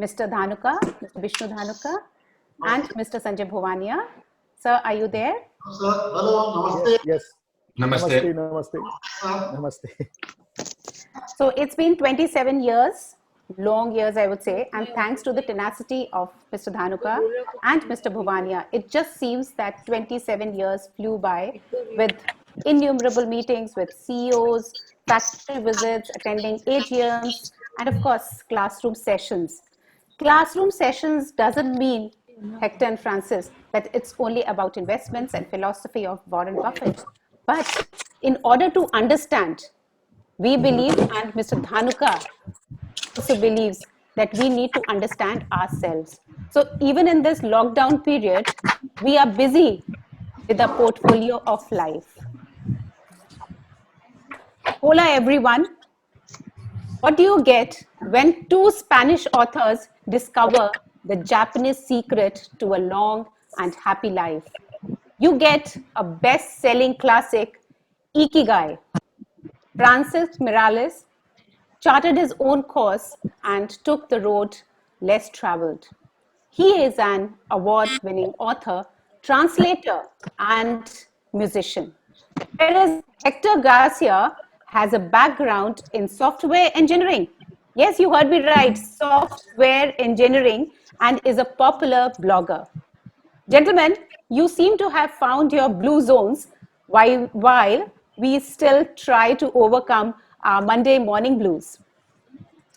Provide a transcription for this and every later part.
Mr. Dhanuka, Mr. Vishnu Dhanuka, and Mr. Sanjay Bhovania. Sir, are you there? Hello, namaste. Yes. Namaste. Namaste. Namaste. So it's been 27 years, long years, I would say, and thanks to the tenacity of Mr. Dhanuka and Mr. Bhovania, it just seems that 27 years flew by with innumerable meetings with CEOs, factory visits, attending AGMs, and of course, classroom sessions. Classroom sessions doesn't mean, Hector and Francis, that it's only about investments and philosophy of Warren Buffett. But in order to understand, we believe, and Mr. Dhanuka also believes, that we need to understand ourselves. So even in this lockdown period, we are busy with a portfolio of life. Hola everyone. What do you get when two Spanish authors discover the Japanese secret to a long and happy life? You get a best-selling classic, Ikigai. Francesc Miralles charted his own course and took the road less traveled. He is an award-winning author, translator, and musician. Whereas Hector Garcia has a background in software engineering. Yes, you heard me right, software engineering, and is a popular blogger. Gentlemen, you seem to have found your blue zones while we still try to overcome our Monday morning blues.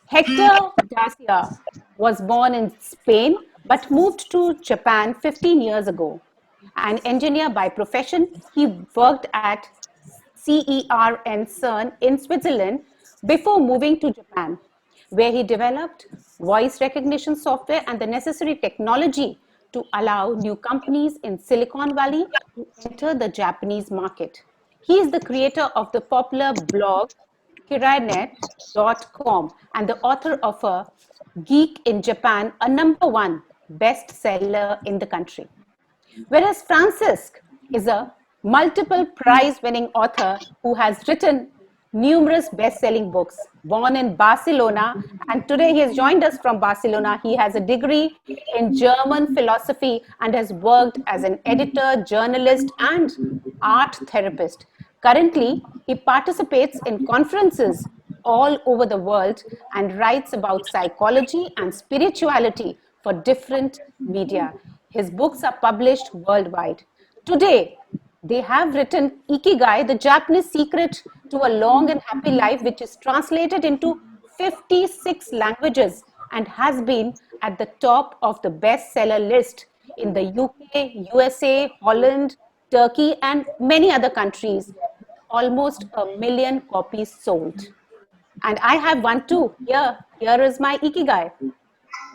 Hector Garcia was born in Spain but moved to Japan 15 years ago. An engineer by profession, he worked at CER and CERN in Switzerland before moving to Japan, where he developed voice recognition software and the necessary technology to allow new companies in Silicon Valley to enter the Japanese market. He is the creator of the popular blog kirainet.com and the author of a Geek in Japan, a #1 bestseller in the country. Whereas Francesc is a multiple prize-winning author who has written numerous best-selling books. Born in Barcelona, and today he has joined us from Barcelona. He has a degree in German philosophy and has worked as an editor, journalist, and art therapist. Currently, he participates in conferences all over the world and writes about psychology and spirituality for different media. His books are published worldwide. Today, they have written Ikigai, the Japanese secret to a long and happy life, which is translated into 56 languages and has been at the top of the bestseller list in the UK, USA, Holland, Turkey, and many other countries. Almost 1 million copies sold. And I have one too. Here is my Ikigai.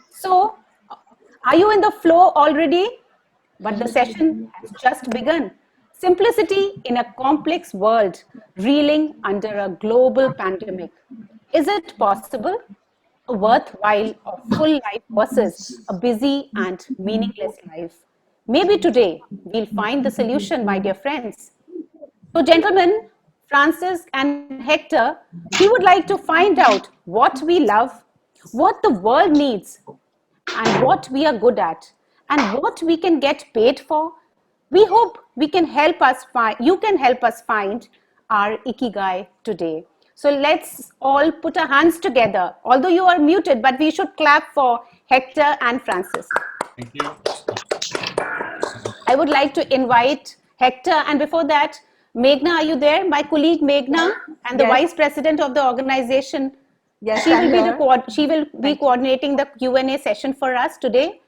So, are you in the flow already? But the session has just begun. Simplicity in a complex world, reeling under a global pandemic. Is it possible? A worthwhile or full life versus a busy and meaningless life? Maybe today we'll find the solution, my dear friends. So, gentlemen, Francis and Hector, we would like to find out what we love, what the world needs, and what we are good at, and what we can get paid for. We hope we can help us find, you can help us find our Ikigai today. So let's all put our hands together. Although you are muted, but we should clap for Hector and Francis. Thank you. I would like to invite Hector, and before that, Meghna, are you there? My colleague Meghna, and the Vice President of the organization. Yes, she will be coordinating the Q&A session for us today.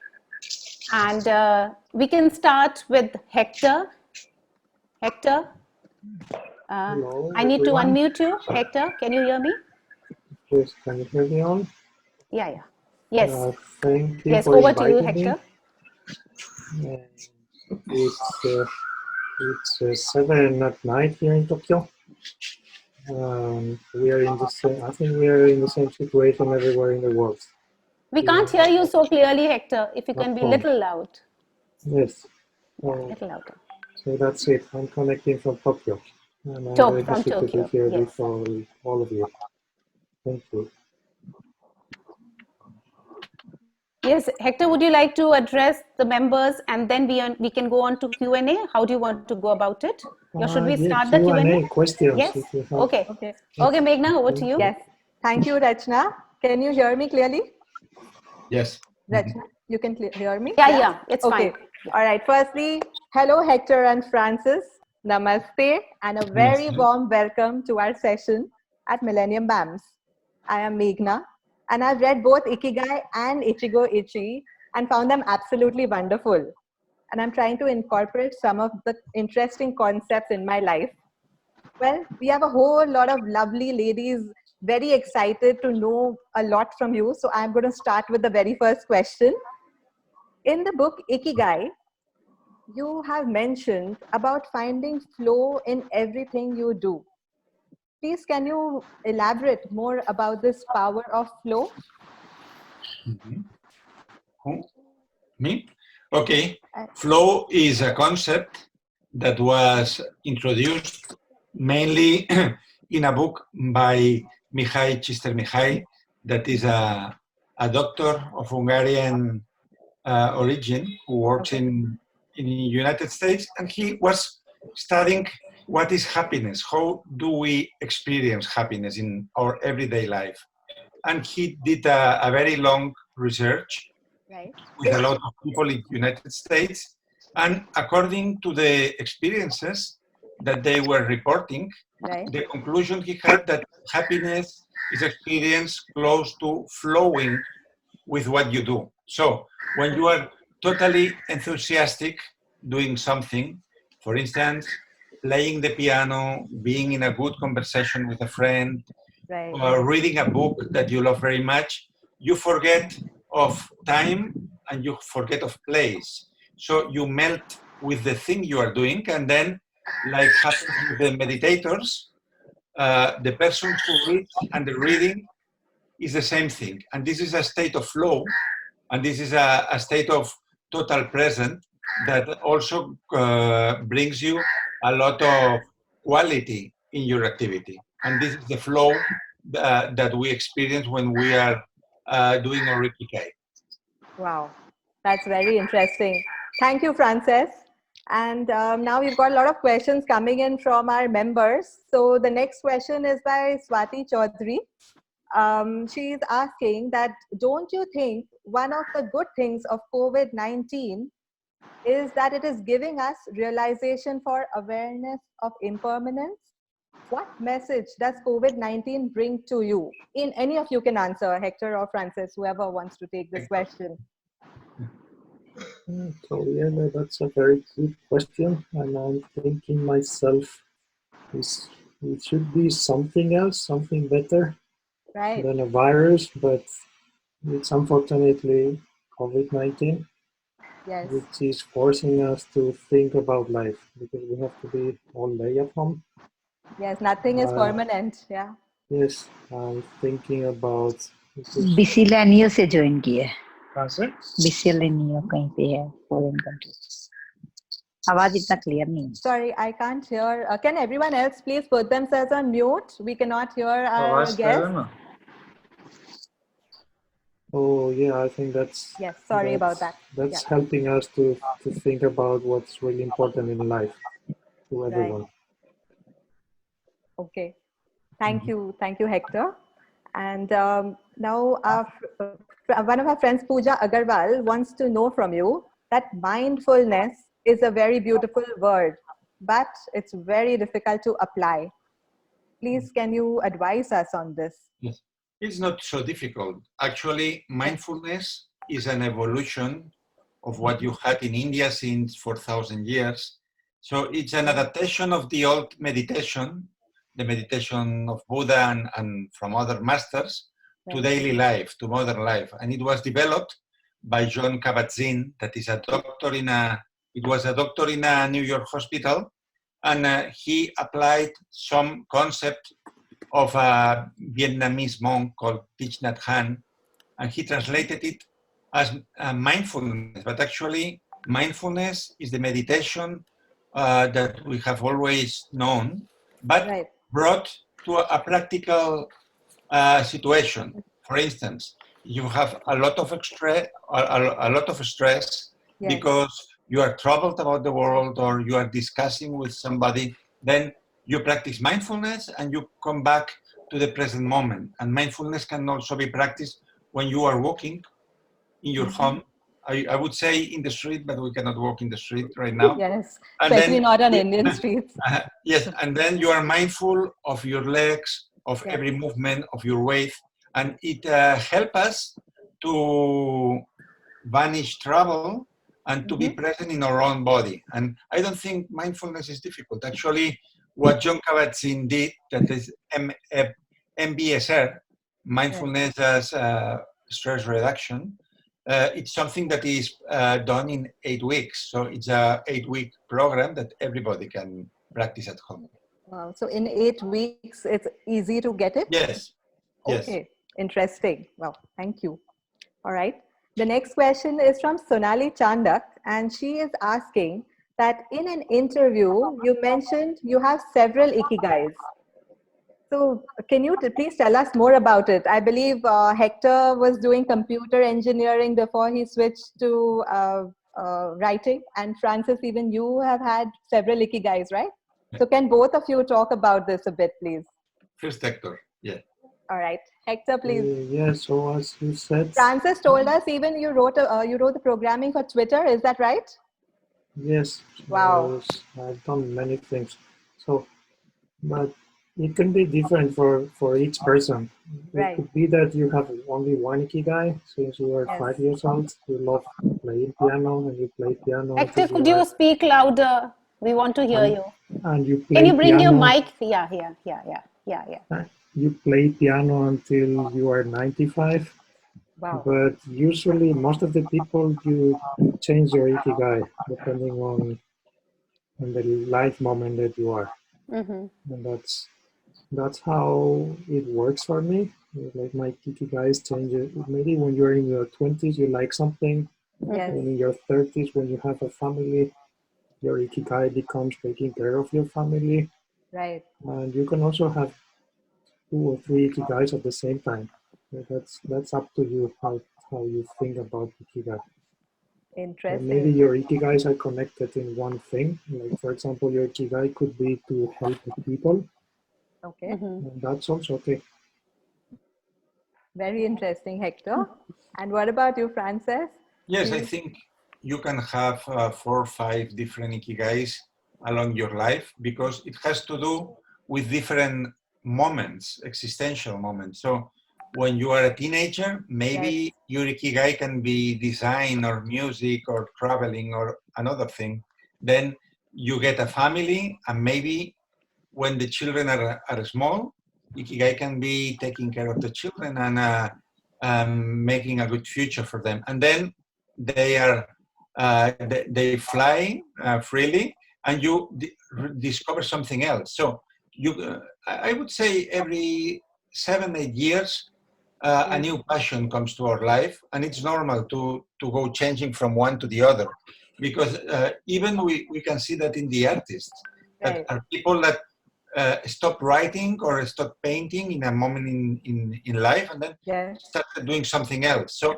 And we can start with Hector. Hector, Hello, I need everyone. to unmute you. Hector, can you hear me? Yes, can you hear me on? Yeah. Yes. Thank you Yes, for over to you, inviting Hector. me. It's 7 at night here in Tokyo. We are in the same. I think we are in the same situation everywhere in the world. We can't hear you so clearly, Hector. If you can be a Not little loud. Yes. Yeah, a little louder. So that's it. I'm connecting from Tokyo. And I'm very From happy to be Tokyo. here Yes. with all of you. Thank you. Yes, Hector, would you like to address the members and then we can go on to Q&A? How do you want to go about it? Or should we Yeah, start the Q&A? Q&A questions. Yes. If you have. Okay. Okay. Okay, Meghna, over to you. Yes. Thank you, Rachna. Can you hear me clearly? Yes. Rachna, you can hear me? Yeah, it's okay. fine. All right. Firstly, hello, Hector and Francis. Namaste and a very Namaste. warm welcome to our session at Millennium BAMS. I am Meghna and I've read both Ikigai and Ichigo Ichi and found them absolutely wonderful. And I'm trying to incorporate some of the interesting concepts in my life. Well, we have a whole lot of lovely ladies very excited to know a lot from you. So I'm going to start with the very first question. In the book Ikigai, you have mentioned about finding flow in everything you do. Please, can you elaborate more about this power of flow? Who? Me? Okay. Flow is a concept that was introduced mainly in a book by Mihai Csikszentmihalyi, that is a doctor of Hungarian origin who works in the United States, and he was studying what is happiness, how do we experience happiness in our everyday life. And he did a very long research with a lot of people in the United States. And according to the experiences that they were reporting, the conclusion he had that happiness is experienced close to flowing with what you do. So when you are totally enthusiastic doing something, for instance, playing the piano, being in a good conversation with a friend, or reading a book that you love very much, you forget of time and you forget of place. So you melt with the thing you are doing, and then, like happens with the meditators, the person who reads and the reading is the same thing. And this is a state of flow, and this is a state of total present that also brings you a lot of quality in your activity. And this is the flow that we experience when we are doing our Ikigai. Wow, that's very interesting. Thank you, Frances. And now we've got a lot of questions coming in from our members. So the next question is by Swati Chaudhary. She's asking that, don't you think one of the good things of COVID-19 is that it is giving us realization for awareness of impermanence? What message does COVID-19 bring to you? In any of you can answer, Hector or Francis, whoever wants to take this question. So yeah, that's a very good question, and I'm thinking myself, it should be something else, something better than a virus, but it's unfortunately COVID-19, which is forcing us to think about life, because we have to be all day at home. Yes, nothing is permanent. Yeah. Yes, I'm thinking about. बिसिलेनियो से join किया है। कहाँ से? बिसिलेनियो कहीं पे है foreign country. आवाज इतना क्लियर नहीं है। Sorry, I can't hear. Can everyone else please put themselves on mute? We cannot hear our guest. Oh yeah, I think that's. Yes, sorry about that. That's helping us to think about what's really important in life to everyone. Okay, thank you, Hector. And now one of our friends, Pooja Agarwal, wants to know from you that mindfulness is a very beautiful word, but it's very difficult to apply. Please, can you advise us on this? Yes, it's not so difficult. Actually, mindfulness is an evolution of what you had in India since 4,000 years. So it's an adaptation of the old meditation, the meditation of Buddha and from other masters, to daily life, to modern life. And it was developed by John Kabat-Zinn, that is a doctor in a New York hospital, and he applied some concept of a Vietnamese monk called Thich Nhat Hanh, and he translated it as mindfulness. But actually, mindfulness is the meditation that we have always known, but brought to a practical situation. For instance, you have a lot of a lot of stress because you are troubled about the world or you are discussing with somebody, then you practice mindfulness and you come back to the present moment. And mindfulness can also be practiced when you are walking in your home. I would say in the street, but we cannot walk in the street right now. Yes, And especially then, not on Indian streets. yes, and then you are mindful of your legs, of Yes. every movement, of your weight, and it helps us to banish trouble and to be present in our own body. And I don't think mindfulness is difficult. Actually, what John Kabat-Zinn did, that is MBSR, mindfulness as stress reduction, it's something that is done in 8 weeks. So it's a 8-week program that everybody can practice at home. Wow. So in 8 weeks, it's easy to get it? Yes. Yes. Okay. Interesting. Well, thank you. All right. The next question is from Sonali Chandak, and she is asking that in an interview, you mentioned you have several Ikigais. So can you please tell us more about it? I believe Hector was doing computer engineering before he switched to writing, and Francis, even you have had several Ikigais, right? So can both of you talk about this a bit, please? First, Hector. Yeah. All right, Hector, please. Yeah, so as you said, Francis told us even you wrote the programming for Twitter. Is that right? yes. Wow. I've done many things. So, but it can be different for each person. Right. It could be that you have only one Ikigai since you are 5 years old. You love playing piano and you play piano. Hector, could you speak louder? We want to hear you. And you play Can you bring piano, your mic? Yeah. You play piano until you are 95. Wow. But usually, most of the people, you change your Ikigai depending on the life moment that you are. And that's how it works for me. Like my Ikigais change. Maybe when you're in your 20s, you like something. Yes. And in your 30s, when you have a family, your Ikigai becomes taking care of your family. Right. And you can also have 2 or 3 Ikigais at the same time. That's up to you how you think about Ikigai. Interesting. Maybe your Ikigais are connected in one thing. Like for example, your Ikigai could be to help the people. Okay. And that's also okay. Very interesting, Hector. And what about you, Frances? Yes, I think you can have 4 or 5 different Ikigais along your life because it has to do with different moments, existential moments. So when you are a teenager, maybe your Ikigai can be design or music or traveling or another thing. Then you get a family, and maybe when the children are small, Ikigai can be taking care of the children and making a good future for them. And then they fly freely, and you discover something else. So I would say every 7-8 years, a new passion comes to our life, and it's normal to go changing from one to the other, because even we can see that in the artists, that are people that stop writing or stop painting in a moment in life, and then start doing something else. So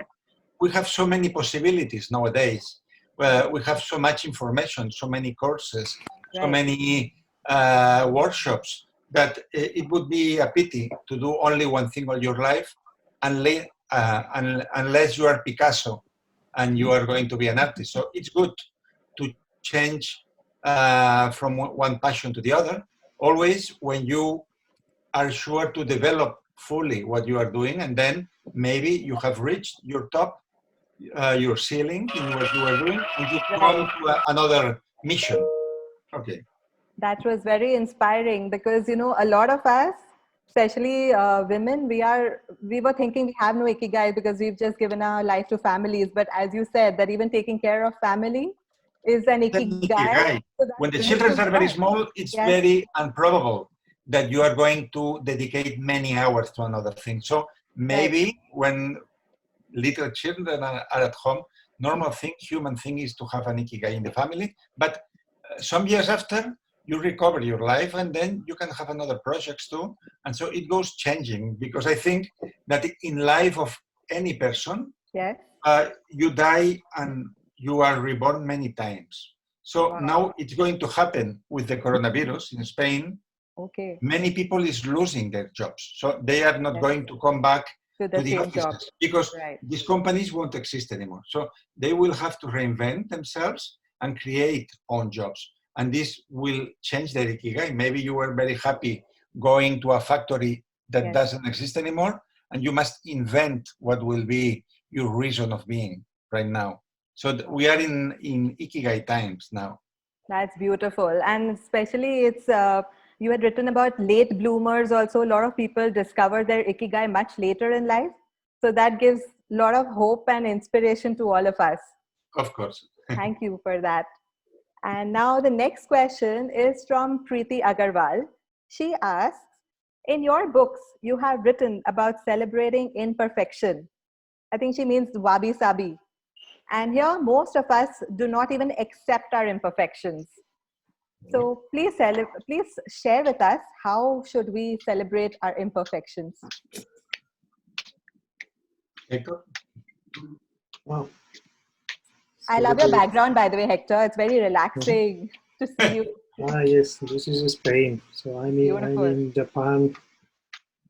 we have so many possibilities nowadays. We have so much information, so many courses, so many workshops, that it would be a pity to do only one thing all your life, unless you are Picasso and you are going to be an artist. So it's good to change from one passion to the other, always when you are sure to develop fully what you are doing, and then maybe you have reached your top, your ceiling in what you are doing, and you come to another mission. Okay. That was very inspiring because, you know, a lot of us, especially women, we were thinking we have no Ikigai because we've just given our life to families. But as you said, that even taking care of family is an Ikigai. So when the children are very small, it's very improbable that you are going to dedicate many hours to another thing. So maybe when little children are at home, normal thing, human thing is to have an Ikigai in the family. But some years after, you recover your life, and then you can have another projects too. And so it goes changing, because I think that in life of any person, Yes. you die and you are reborn many times. So Wow. now it's going to happen with the coronavirus in Spain. Okay. Many people is losing their jobs. So they are not Yes. going to come back To the to the same offices job. because Right. these companies won't exist anymore. So they will have to reinvent themselves and create own jobs. And this will change their Ikigai. Maybe you were very happy going to a factory that Yes. doesn't exist anymore, and you must invent what will be your reason of being right now. So we are in Ikigai times now. That's beautiful. And especially it's, you had written about late bloomers also. A lot of people discover their Ikigai much later in life. So that gives a lot of hope and inspiration to all of us. Of course. Thank you for that. And now the next question is from Preeti Agarwal. She asks, in your books, you have written about celebrating imperfection. I think she means Wabi-Sabi. And here, most of us do not even accept our imperfections. So please share with us, how should we celebrate our imperfections? Hector? Wow. I love your background, by the way, Hector. It's very relaxing to see you. Yes, this is Spain. So I'm Beautiful. in Japan.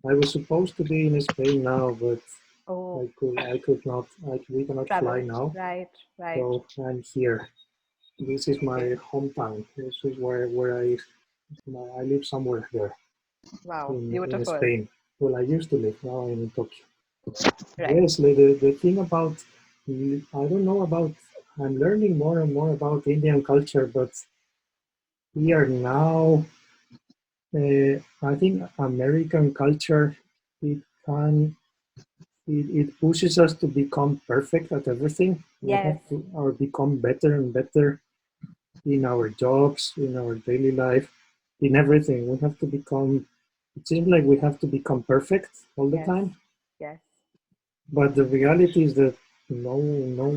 I was supposed to be in Spain now, but Oh, we cannot travel. fly now. Right. So I'm here. This is my hometown. This is where I live somewhere there Wow, in beautiful. Spain. Well, I used to live. Now I'm in Tokyo. Right. Yes, the thing about, I don't know about, I'm learning more and more about Indian culture, but we are now, I think American culture, it pushes us to become perfect at everything. We Yes. have to or become better and better in our jobs, in our daily life, in everything. We have to become, it seems like we have to become perfect all the Yes. time. Yes. But the reality is that no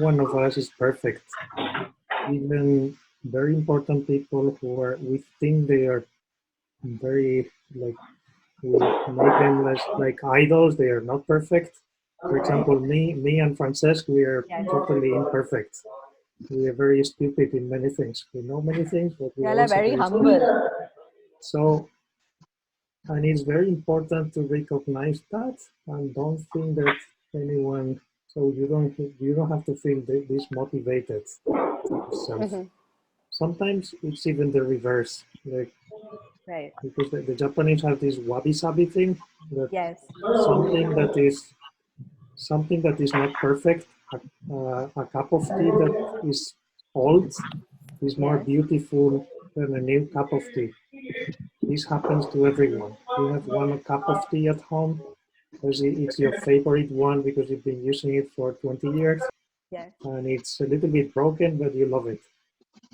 one of us is perfect. Even very important people we think they are very, like, we make them like idols. They are not perfect. For example, me and Francesc, we are Yes. totally imperfect. We are very stupid in many things. We know many things, but we You are all are also very very humble. stupid. So, and it's very important to recognize that and don't think that anyone. So you don't have to feel dismotivated yourself. Mm-hmm. Sometimes it's even the reverse, like, Right. because the Japanese have this Wabi-Sabi thing, that Yes. something that is not perfect, a cup of tea that is old is more Yes. beautiful than a new cup of tea. This happens to everyone. You have one cup of tea at home, because it's your favorite one because you've been using it for 20 years, Yes. and it's a little bit broken, but you love it.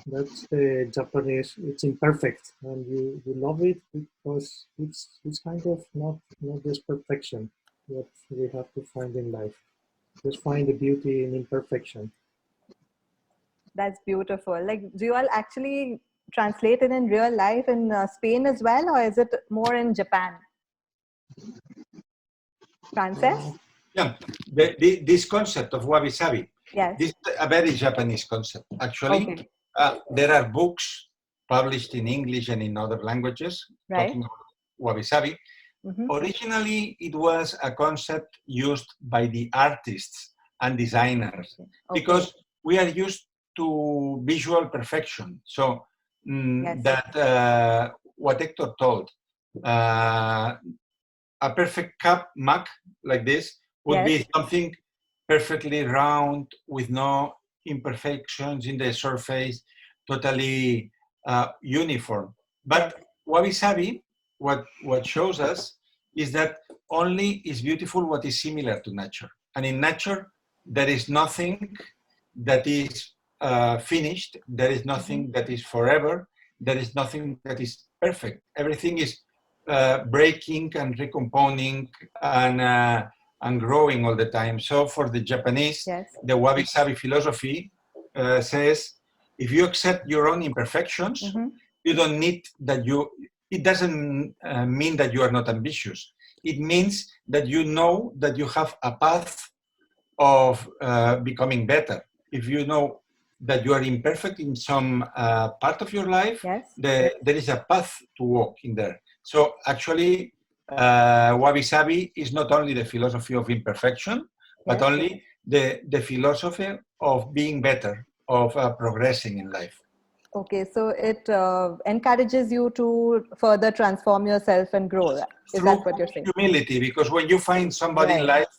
That's the Japanese. It's imperfect, and you love it because it's kind of not just perfection that we have to find in life. Just find the beauty in imperfection. That's beautiful. Like, do you all actually translate it in real life in Spain as well, or is it more in Japan? Francesc? Yeah, this concept of wabi-sabi, Yes. this is a very Japanese concept. Actually, Okay. there are books published in English and in other languages talking about wabi-sabi. Mm-hmm. Originally, it was a concept used by the artists and designers because we are used to visual perfection. So that what Hector told, a perfect mug like this would be something perfectly round with no imperfections in the surface, totally uniform. But wabi-sabi, what shows us is that only is beautiful what is similar to nature. And in nature, there is nothing that is finished. There is nothing that is forever. There is nothing that is perfect. Everything is breaking and recomposing and growing all the time. So for the Japanese, the Wabi-Sabi philosophy says, if you accept your own imperfections, you don't need that it doesn't mean that you are not ambitious. It means that you know that you have a path of becoming better. If you know that you are imperfect in some part of your life, Yes. there is a path to walk in there. So actually, Wabi-Sabi is not only the philosophy of imperfection, but Yes. only the philosophy of being better, of progressing in life. Okay, so it encourages you to further transform yourself and grow. Is Through that what you're saying? humility, because when you find somebody in Right. life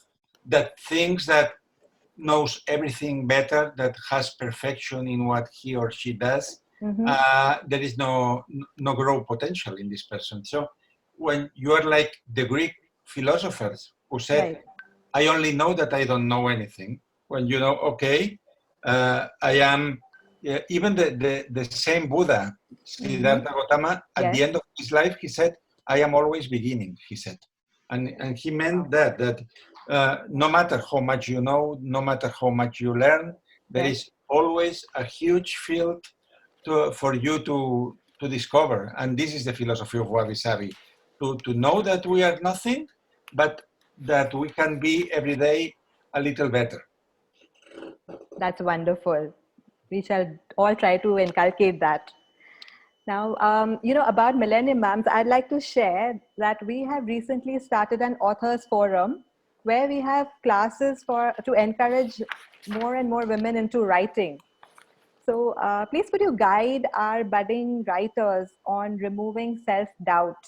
that thinks that knows everything better, that has perfection in what he or she does, there is no growth potential in this person. So when you are like the Greek philosophers who said, Right. I only know that I don't know anything, when you know, okay, I am, even the same Buddha, Siddhartha Gautama, at the Yes. end of his life, he said, I am always beginning, he said. And he meant that no matter how much you know, no matter how much you learn, there Yes. is always a huge field for you to discover. And this is the philosophy of Wabi-Sabi, to know that we are nothing, but that we can be every day a little better. That's wonderful. We shall all try to inculcate that. Now, about Millennium Mams, I'd like to share that we have recently started an authors forum where we have classes to encourage more and more women into writing. So please could you guide our budding writers on removing self-doubt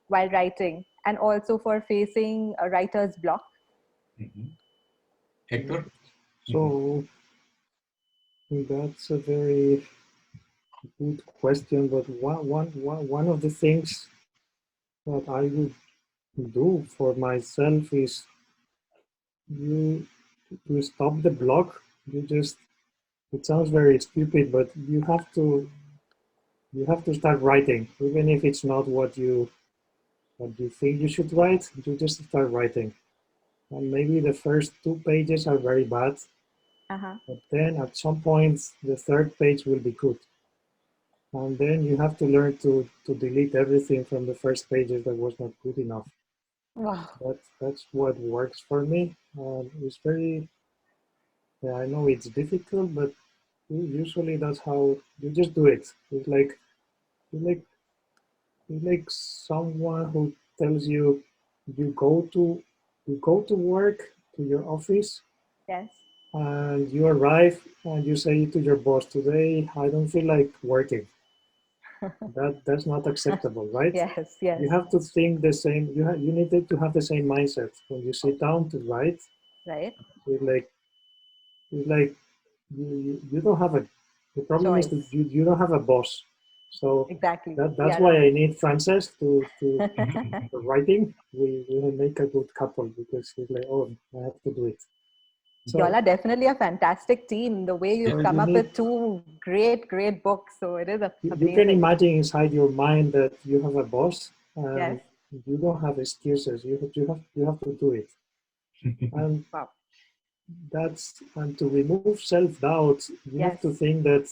while writing and also for facing a writer's block? Hector? So that's a very good question, but one of the things that I would do for myself is you to stop the block. You just, it sounds very stupid, but you have to start writing, even if it's not what you think you should write. You just start writing, and maybe the first 2 pages are very bad, but then at some point the third page will be good. And then you have to learn to delete everything from the first pages that was not good enough. Wow. That's what works for me. It's very, yeah, I know it's difficult, but usually that's how you just do it. It's like, it's like someone who tells you, you go to work, to your office, Yes. and you arrive and you say to your boss, today I don't feel like working. That's not acceptable, right? Yes, yes. You have to think the same. You need to have the same mindset when you sit down to write. Right. It's like you don't have a. The problem is that you don't have a boss. So Exactly. that's why I need Francesc to for writing. We will make a good couple because he's like, oh, I have to do it. So y'all are definitely a fantastic team. The way you've come up with 2 great books. So it is amazing. You can imagine inside your mind that you have a boss and Yes. you don't have excuses. You have to do it. And wow. and to remove self-doubt, you have to think that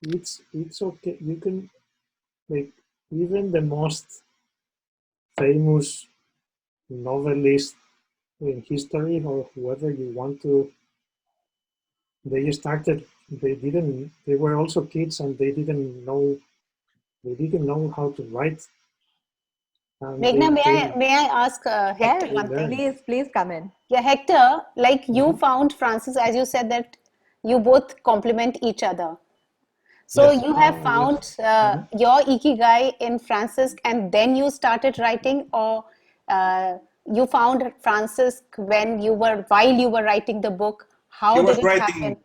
it's okay. You can, like, even the most famous novelist in history or whoever you want to, they were also kids and they didn't know how to write. Meghna, may I ask Hector one thing? Please come in. Yeah, Hector, like you found Francis, as you said that you both complement each other. So Yes. you have found your Ikigai in Francesc and then you started writing, or you found Francesc while you were writing the book? How did it happen?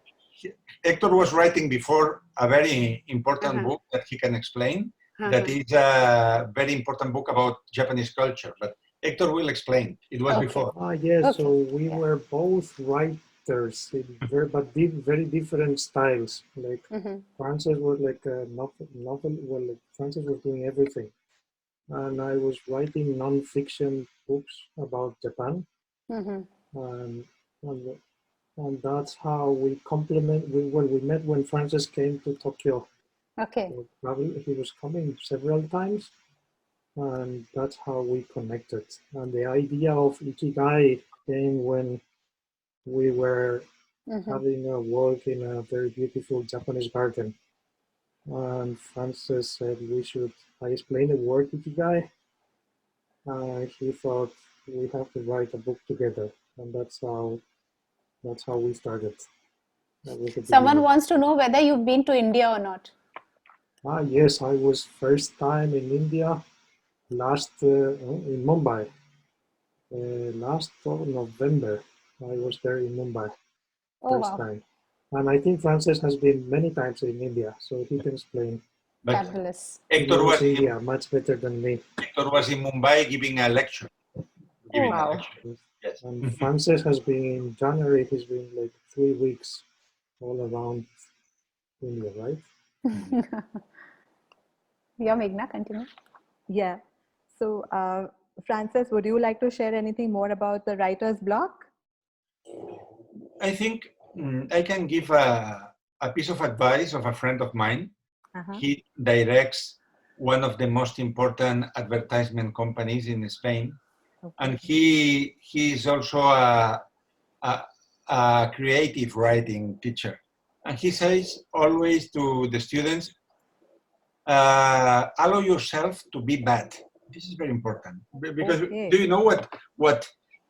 Hector was writing before a very important book that he can explain. That is a very important book about Japanese culture, but Hector will explain. It was before. Yes, so we were both writers, but very different styles. Like Francis was like a novel. Well, like Francis was doing everything, and I was writing non-fiction books about Japan, and that's how we complement. We met when Francis came to Tokyo. Okay. So probably he was coming several times, and that's how we connected. And the idea of Ikigai came when we were having a walk in a very beautiful Japanese garden. And Francis said I explained the word Ikigai. He thought we have to write a book together. And that's how we started. That was the Someone beginning. wants to know whether you've been to India or not. Yes, I was first time in India in Mumbai. Last November, I was there in Mumbai first time. And I think Francis has been many times in India, so he can explain. But Fabulous. Hector was India much better than me. Hector was in Mumbai giving a lecture. Yes. And Francis has been in January. He's been like 3 weeks all around India, right? Yeah, Meghna, continue. Yeah. So, Francis, would you like to share anything more about the writer's block? I think I can give a piece of advice of a friend of mine. He directs one of the most important advertisement companies in Spain. And he is also a creative writing teacher. And he says always to the students, allow yourself to be bad. This is very important. Because do you know what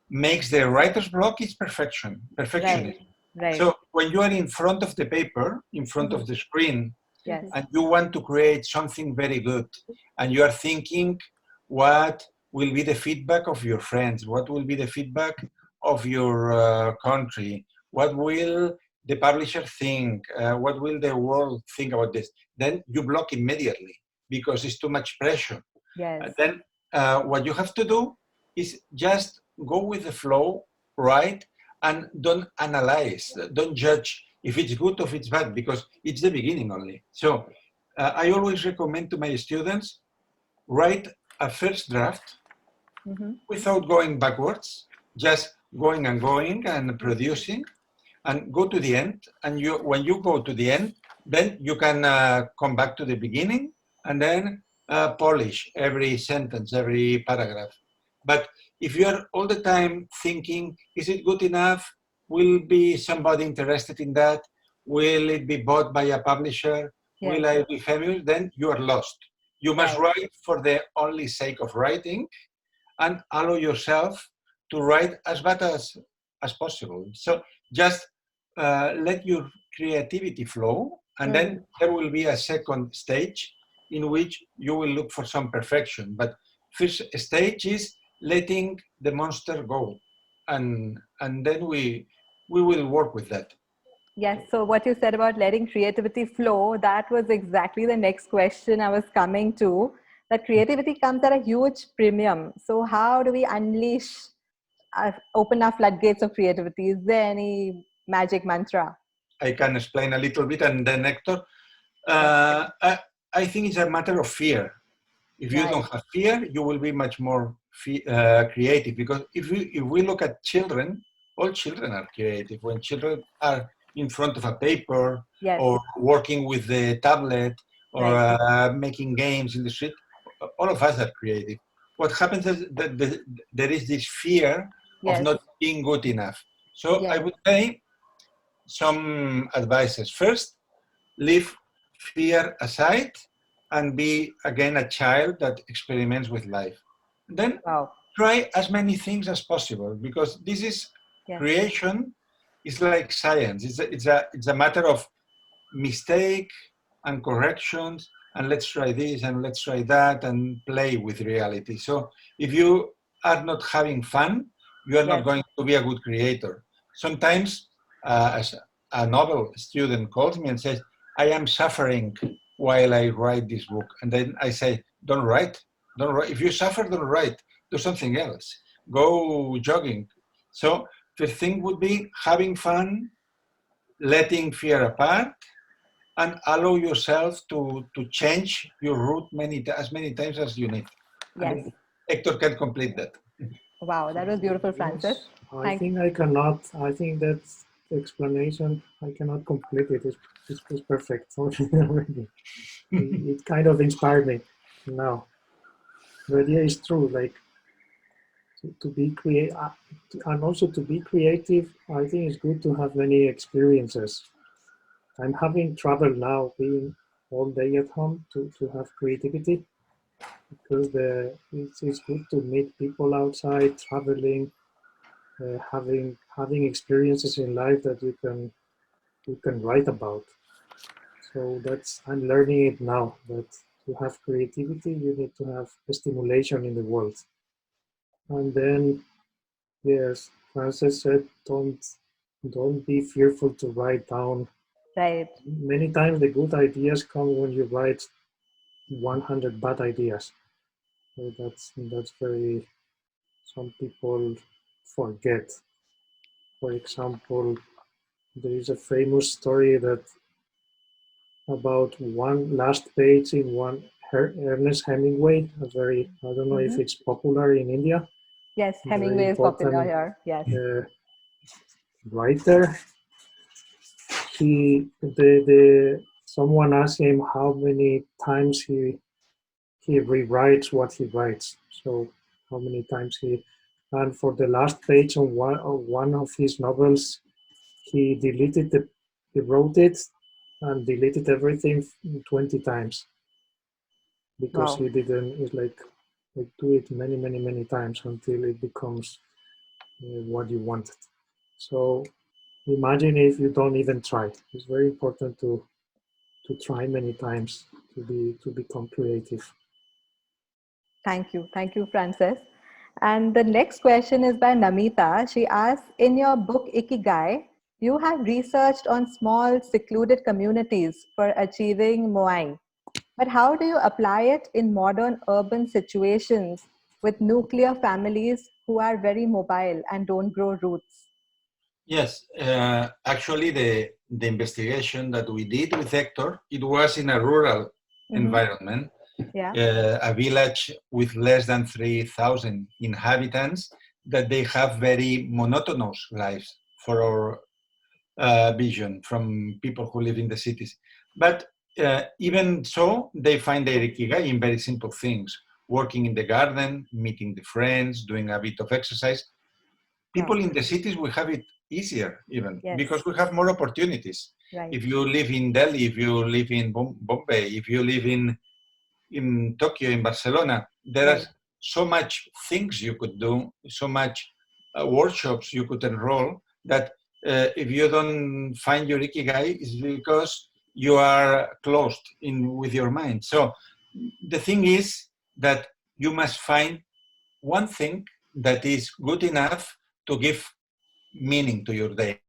makes the writer's block is perfection. Perfectionism. Right. So when you are in front of the paper, in front of the screen, and you want to create something very good, and you are thinking what will be the feedback of your friends, what will be the feedback of your country, what will the publisher think, what will the world think about this, then you block immediately because it's too much pressure. Yes. Then what you have to do is just go with the flow, right? And don't analyze, don't judge if it's good or if it's bad, because it's the beginning only. So I always recommend to my students, write a first draft without going backwards, just going and producing, and go to the end. And when you go to the end, then you can come back to the beginning and then polish every sentence, every paragraph. But if you are all the time thinking, is it good enough? Will be somebody interested in that? Will it be bought by a publisher? Yes. Will I be famous? Then you are lost. You must write for the only sake of writing and allow yourself to write as bad as possible. So just let your creativity flow, and then there will be a second stage in which you will look for some perfection. But first stage is letting the monster go, and then we will work with that. Yes, so what you said about letting creativity flow, that was exactly the next question I was coming to, that creativity comes at a huge premium. So how do we unleash, open our floodgates of creativity? Is there any magic mantra? I can explain a little bit, and then Hector. I think it's a matter of fear. If you don't have fear, you will be much more creative. Because if we look at children, all children are creative. When children are in front of a paper or working with the tablet or making games in the street, all of us are creative. What happens is that there is this fear of not being good enough. So I would say some advices. First, leave fear aside and be again a child that experiments with life. Then try as many things as possible, because this is creation is like science. It's a matter of mistake and corrections, and let's try this and let's try that and play with reality. So if you are not having fun, you are not going to be a good creator. Sometimes as a novel student calls me and says, I am suffering while I write this book. And then I say, don't write. If you suffer, don't write. Do something else. Go jogging. So the thing would be having fun, letting fear apart, and allow yourself to change your route as many times as you need. Yes. And Hector can complete that. Wow, that was beautiful, Francis. I think I cannot. I think that's the explanation. I cannot complete it. It's perfect. It kind of inspired me now. But yeah, it's true. Like to be creative, and also to be creative, I think it's good to have many experiences. I'm having trouble now being all day at home to have creativity, because it's good to meet people outside, traveling, having experiences in life that you can write about. So I'm learning it now, that to have creativity, you need to have stimulation in the world. And then, yes, Frances said, don't be fearful to write down. Right. Many times the good ideas come when you write 100 bad ideas. So that's very, some people forget. For example, there is a famous story that about one last page in one Ernest Hemingway, I don't know if it's popular in India. Yes, Very Hemingway is popular important here. Yes. Writer. Someone asked him how many times he rewrites what he writes. So how many times and for the last page on one of his novels, he wrote it and deleted everything 20 times, because Wow. he didn't, it's like do it many times until it becomes what you wanted. So imagine if you don't even try. It's very important to try many times to become creative. Thank you, Frances. And the next question is by Namita. She asks, in your book Ikigai, you have researched on small secluded communities for achieving Moai. But how do you apply it in modern urban situations with nuclear families who are very mobile and don't grow roots? Yes, actually, the investigation that we did with Hector, it was in a rural environment, a village with less than 3,000 inhabitants, that they have very monotonous lives for our vision from people who live in the cities. But even so, they find their Ikigai in very simple things: working in the garden, meeting the friends, doing a bit of exercise. People in the cities will have it easier even, because we have more opportunities. Right. If you live in Delhi, if you live in Bombay, if you live in Tokyo, in Barcelona, there are so much things you could do, so much workshops you could enroll, that if you don't find your Ikigai, it's because you are closed in with your mind. So the thing is that you must find one thing that is good enough to give meaning to your day.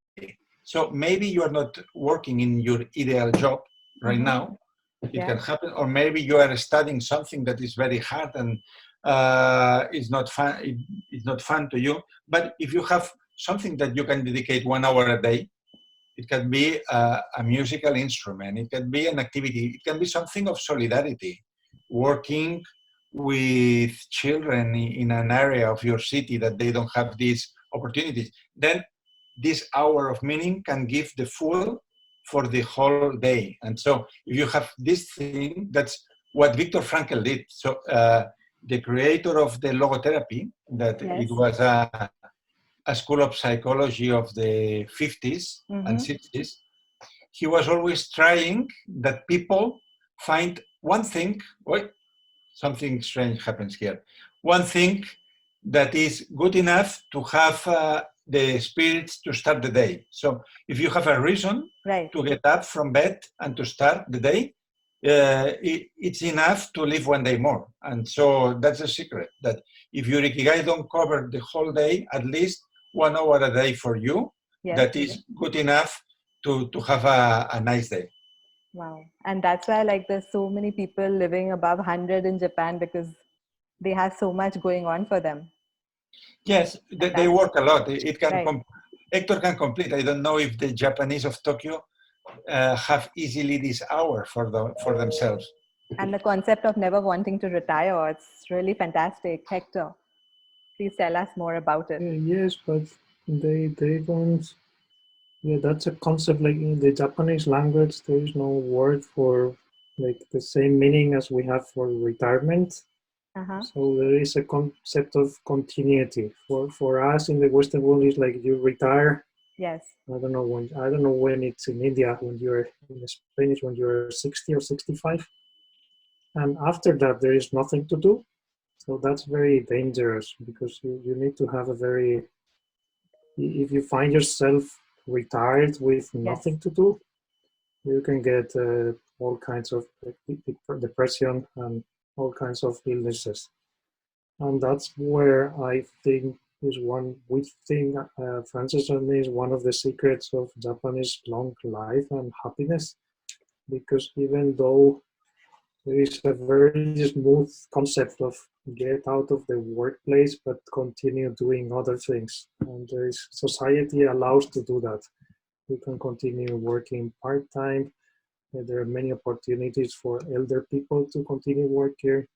So maybe you are not working in your ideal job right now. It can happen. Or maybe you are studying something that is very hard and it's not fun. It's not fun to you. But if you have something that you can dedicate 1 hour a day, it can be a musical instrument. It can be an activity. It can be something of solidarity, working with children in an area of your city that they don't have these opportunities. Then this hour of meaning can give the fuel for the whole day. And so if you have this thing, that's what Viktor Frankl did. So the creator of the logotherapy, that it was a school of psychology of the 50s and 60s, he was always trying that people find one thing, wait, something strange happens here, one thing that is good enough to have the spirits to start the day. So if you have a reason to get up from bed and to start the day, it's enough to live one day more. And so that's the secret, that if your Ikigai don't cover the whole day, at least 1 hour a day for you, that is good enough to have a nice day. Wow. And that's why like there's so many people living above 100 in Japan, because they have so much going on for them. Yes, they work a lot. It can Hector can complete. I don't know if the Japanese of Tokyo have easily this hour for themselves. And the concept of never wanting to retire, it's really fantastic. Hector, please tell us more about it. Yes, but they don't. Yeah, that's a concept. Like in the Japanese language, there is no word for like the same meaning as we have for retirement. So there is a concept of continuity. For us in the Western world, it's like you retire. Yes. I don't know when it's in India, when you're in Spain, when you're 60 or 65. And after that, there is nothing to do. So that's very dangerous because you need to have a very, if you find yourself retired with nothing to do, you can get all kinds of depression and all kinds of illnesses. And that's where I think is one thing, Francis, and is one of the secrets of Japanese long life and happiness. Because even though there is a very smooth concept of get out of the workplace but continue doing other things, and there is society allows to do that. You can continue working part-time. There are many opportunities for elder people to continue working.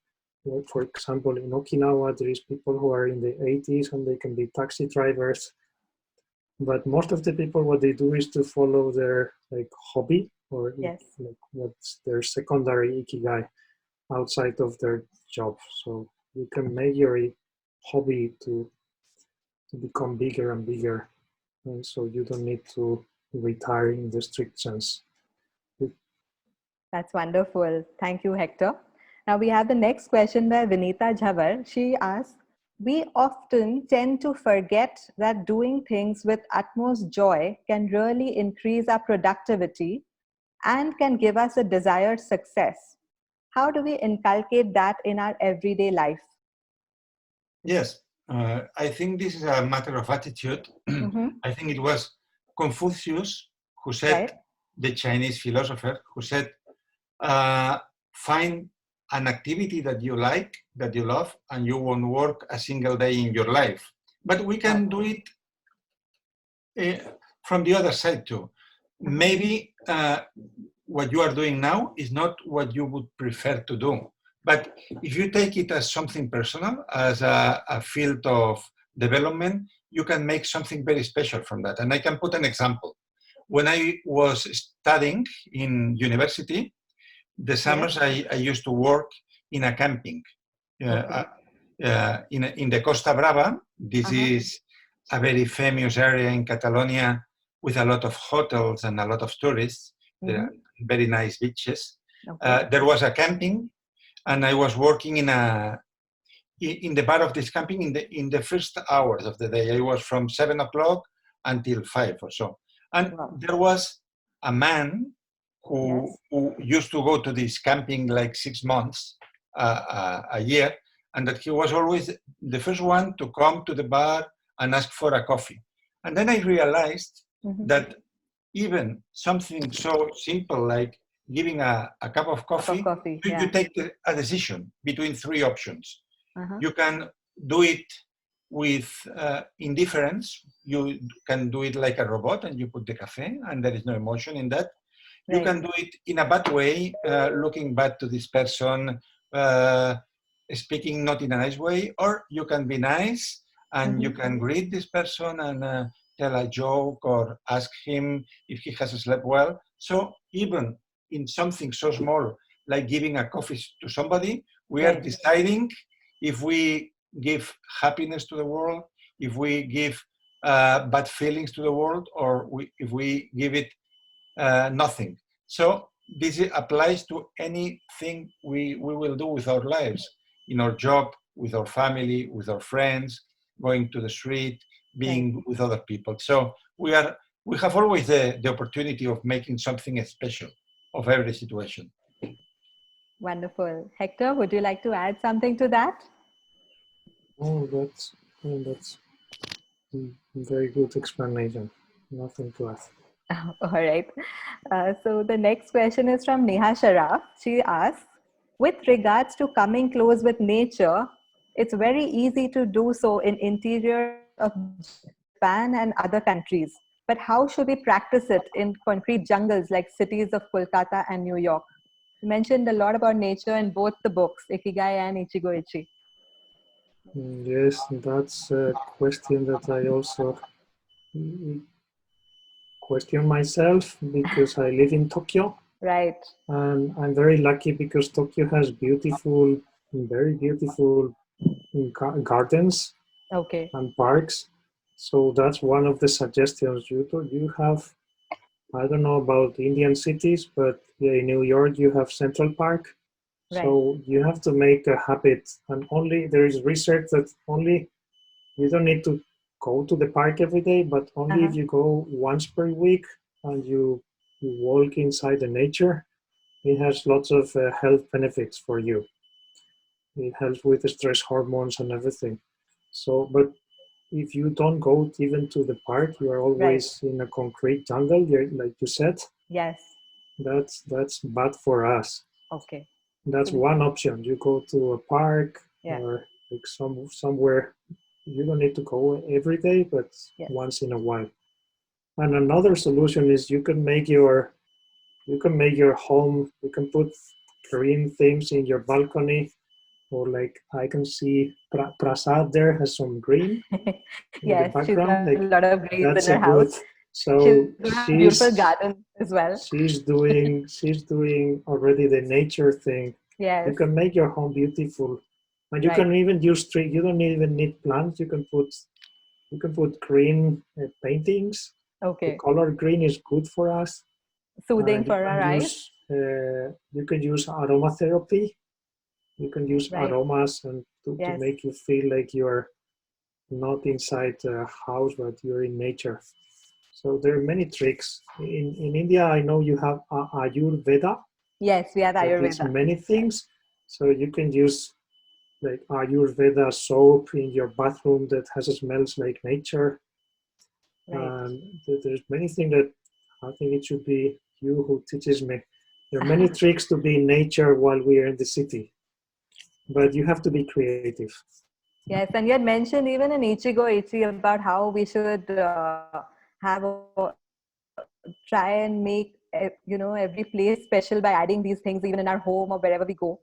For example, in Okinawa, there is people who are in the 80s and they can be taxi drivers. But most of the people, what they do is to follow their hobby or what's their secondary Ikigai outside of their job. So you can make your hobby to become bigger and bigger. And so you don't need to retire in the strict sense. That's wonderful. Thank you, Hector. Now we have the next question by Vinita Jhavar. She asks, we often tend to forget that doing things with utmost joy can really increase our productivity and can give us a desired success. How do we inculcate that in our everyday life? Yes, I think this is a matter of attitude. I think it was Confucius who said, the Chinese philosopher, who said, find an activity that you like, that you love, and you won't work a single day in your life. But we can do it from the other side too. Maybe what you are doing now is not what you would prefer to do. But if you take it as something personal, as a field of development, you can make something very special from that. And I can put an example. When I was studying in university, the summers I used to work in a camping in the Costa Brava. This is a very famous area in Catalonia with a lot of hotels and a lot of tourists. There are very nice beaches. There was a camping, and I was working in the bar of this camping in the first hours of the day. I was from 7 o'clock until 5 or so. And there was a man who used to go to this camping like 6 months a year, and that he was always the first one to come to the bar and ask for a coffee. And then I realized that even something so simple like giving a cup of coffee, you take a decision between 3 options. You can do it with indifference. You can do it like a robot and you put the cafe and there is no emotion in that. You can do it in a bad way, looking bad to this person, speaking not in a nice way, or you can be nice and you can greet this person and tell a joke or ask him if he has slept well. So even in something so small like giving a coffee to somebody, we are deciding if we give happiness to the world, if we give bad feelings to the world, or if we give it nothing. So this applies to anything we will do with our lives, in our job, with our family, with our friends, going to the street, being with other people. So we have always the opportunity of making something special of every situation. Wonderful. Hector, would you like to add something to that? Oh, that's a very good explanation. Nothing to add. All right. So the next question is from Neha Sharaf. She asks, with regards to coming close with nature, it's very easy to do so in interior of Japan and other countries. But how should we practice it in concrete jungles like cities of Kolkata and New York? You mentioned a lot about nature in both the books, Ikigai and Ichigo Ichi. Yes, that's a question that I also question myself because I live in Tokyo. Right. And I'm very lucky because Tokyo has beautiful in very beautiful gardens Okay. and parks. So that's one of the suggestions. You have, I don't know about Indian cities, but yeah, in New York you have Central Park. Right. So you have to make a habit, and only there is research that only you don't need to go to the park every day, but only if you go once per week and you walk inside the nature, it has lots of health benefits for you. It helps with the stress hormones and everything. So, but if you don't go even to the park, you are always in a concrete jungle, like you said. Yes. That's bad for us. Okay. That's one option. You go to a park or like somewhere. You don't need to go every day, but once in a while. And another solution is you can make your home. You can put green things in your balcony, or like I can see Prasad there has some green in the background. She's got a lot of greens That's in her house. good. So she's got a beautiful garden as well. She's doing already the nature thing. Yes. You can make your home beautiful, and you can even use tree. You don't even need plants. You can put green paintings. Okay. The color green is good for us. Soothing for our eyes. You can use aromatherapy. You can use aromas and to make you feel like you're not inside a house, but you're in nature. So there are many tricks. In India, I know you have Ayurveda. Yes, we have Ayurveda. It's many things. So you can use like Ayurveda soap in your bathroom that has smells like nature. And there's many things that I think it should be you who teaches me. There are many tricks to be in nature while we are in the city. But you have to be creative. Yes, and you had mentioned even in Ichigo about how we should try and make every place special by adding these things even in our home or wherever we go.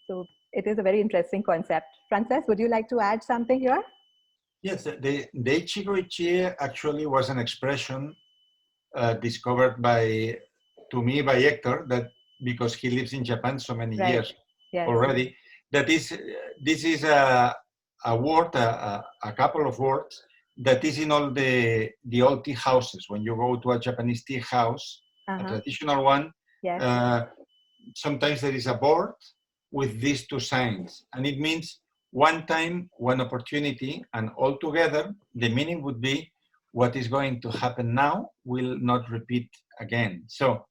So it is a very interesting concept. Francesc, would you like to add something here? Yes, the Ikigai actually was an expression discovered to me by Hector, that because he lives in Japan so many years already. That is, this is a word, a couple of words that is in all the old tea houses. When you go to a Japanese tea house, a traditional one, sometimes there is a board with these two signs, and it means one time, one opportunity, and altogether, the meaning would be what is going to happen now will not repeat again. So,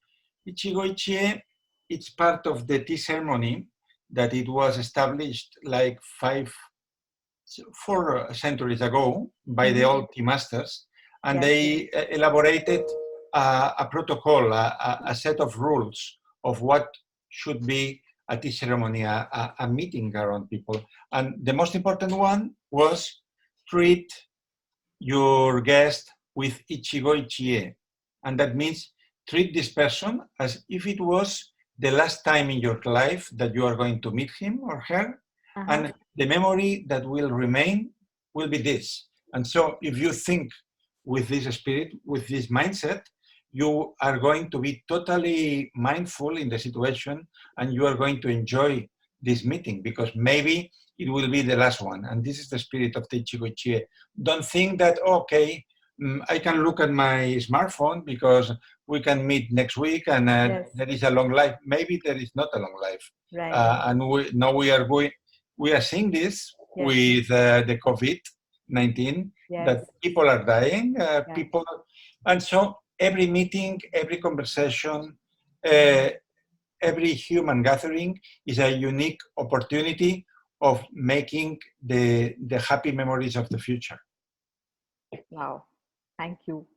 Ichigo-ichie, it's part of the tea ceremony that it was established like 4 centuries ago by the old tea masters, and they elaborated a protocol, a set of rules of what should be a tea ceremony, a meeting around people. And the most important one was treat your guest with Ichigo-ichie. And that means treat this person as if it was the last time in your life that you are going to meet him or her. And the memory that will remain will be this. And so if you think with this spirit, with this mindset, you are going to be totally mindful in the situation, and you are going to enjoy this meeting because maybe it will be the last one. And this is the spirit of the Ichigo-ichie. Don't think that, okay, I can look at my smartphone because we can meet next week and there is a long life. Maybe there is not a long life. And now we are seeing this with the COVID-19, that people are dying, and so every meeting, every conversation, every human gathering is a unique opportunity of making the happy memories of the future. Wow, thank you.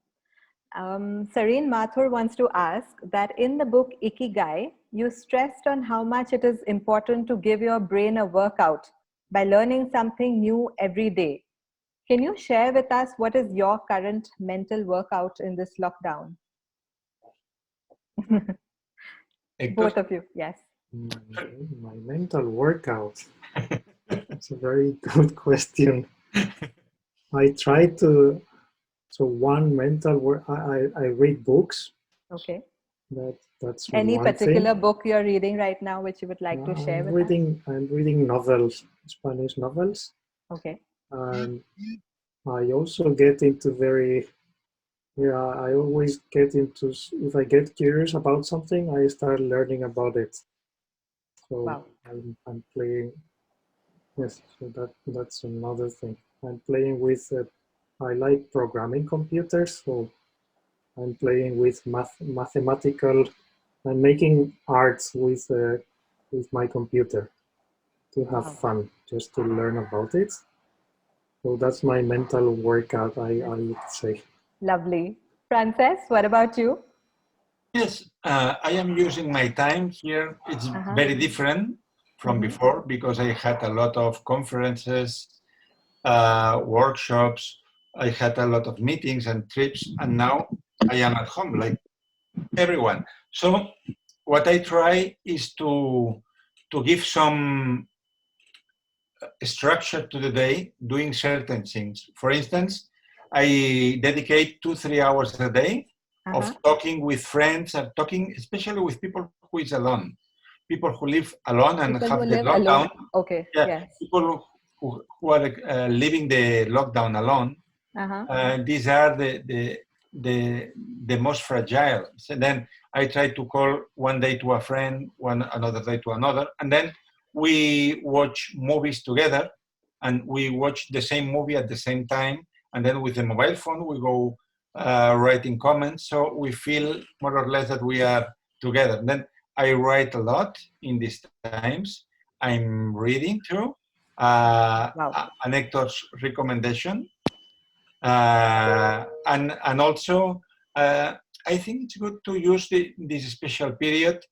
Serene Mathur wants to ask that in the book Ikigai, you stressed on how much it is important to give your brain a workout by learning something new every day. Can you share with us what is your current mental workout in this lockdown? Both of you, yes. My mental workout. That's a very good question. I try to. So one mental work. I read books. Okay. That's Any one particular thing. book you're reading right now which you would like to share with us? I'm reading novels, Spanish novels. Okay. And I also get into I always get into, if I get curious about something, I start learning about it. So Wow. I'm playing, yes, so that's another thing. I'm playing with, I like programming computers, so I'm playing with mathematical, I'm making arts with my computer to have fun, just to learn about it. So that's my mental workout, I would say. Lovely. Francesc, what about you? Yes, I am using my time here. It's very different from before because I had a lot of conferences, workshops. I had a lot of meetings and trips, and now I am at home like everyone. So what I try is to give some structure to the day, doing certain things. For instance, I dedicate 2-3 hours a day of talking with friends and talking especially with people who is alone, people who live alone and People have who the live lockdown. alone. Okay. Yeah, Yes. people who are living the lockdown alone. These are the most fragile. So then I try to call one day to a friend, another day to another, and then we watch movies together, and we watch the same movie at the same time, and then with the mobile phone we go writing comments, so we feel more or less that we are together. And then I write a lot in these times. I'm reading too. An Hector's recommendation. And also, I think it's good to use this special period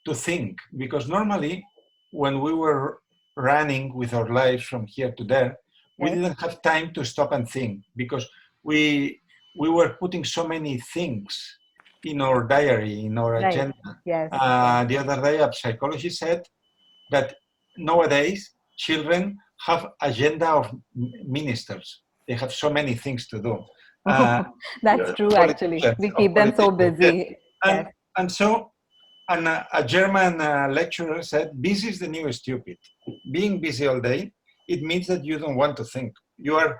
to think, because normally when we were running with our lives from here to there, we didn't have time to stop and think, because we were putting so many things in our diary, in our agenda. Yes. The other day, a psychologist said that nowadays children have agenda of ministers. They have so many things to do. That's true, actually. We keep them so busy. Yes. And a German lecturer said, busy is the new stupid. Being busy all day, it means that you don't want to think. You are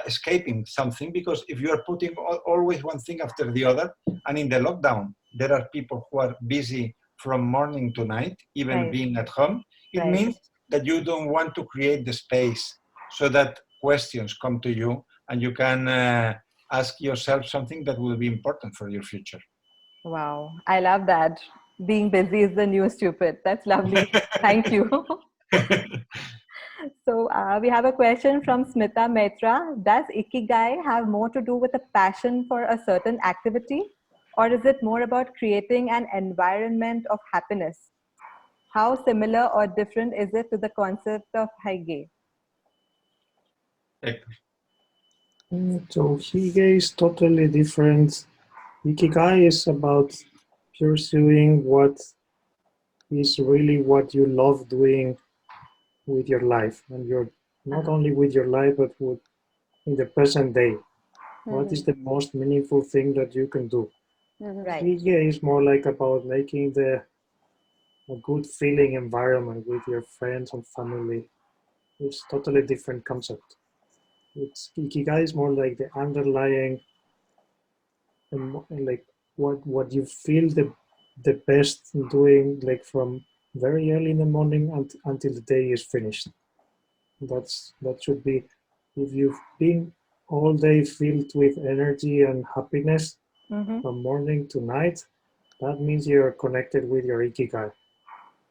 escaping something, because if you are putting always one thing after the other, and in the lockdown, there are people who are busy from morning to night, even being at home, it means that you don't want to create the space so that questions come to you and you can ask yourself something that will be important for your future. Wow, I love that. Being busy is the new stupid. That's lovely. Thank you. So we have a question from Smita Maitra. Does Ikigai have more to do with a passion for a certain activity, or is it more about creating an environment of happiness? How similar or different is it to the concept of Hygge? So Hygge is totally different. Ikigai is about pursuing what is really what you love doing with your life, and you're not only with your life, but in the present day. What is the most meaningful thing that you can do? Hygge is more like about making a good feeling environment with your friends and family. It's totally different concept. Ikigai is more like the underlying, like what you feel the best doing, like from very early in the morning until the day is finished. That should be, if you've been all day filled with energy and happiness from morning to night, that means you're connected with your Ikigai.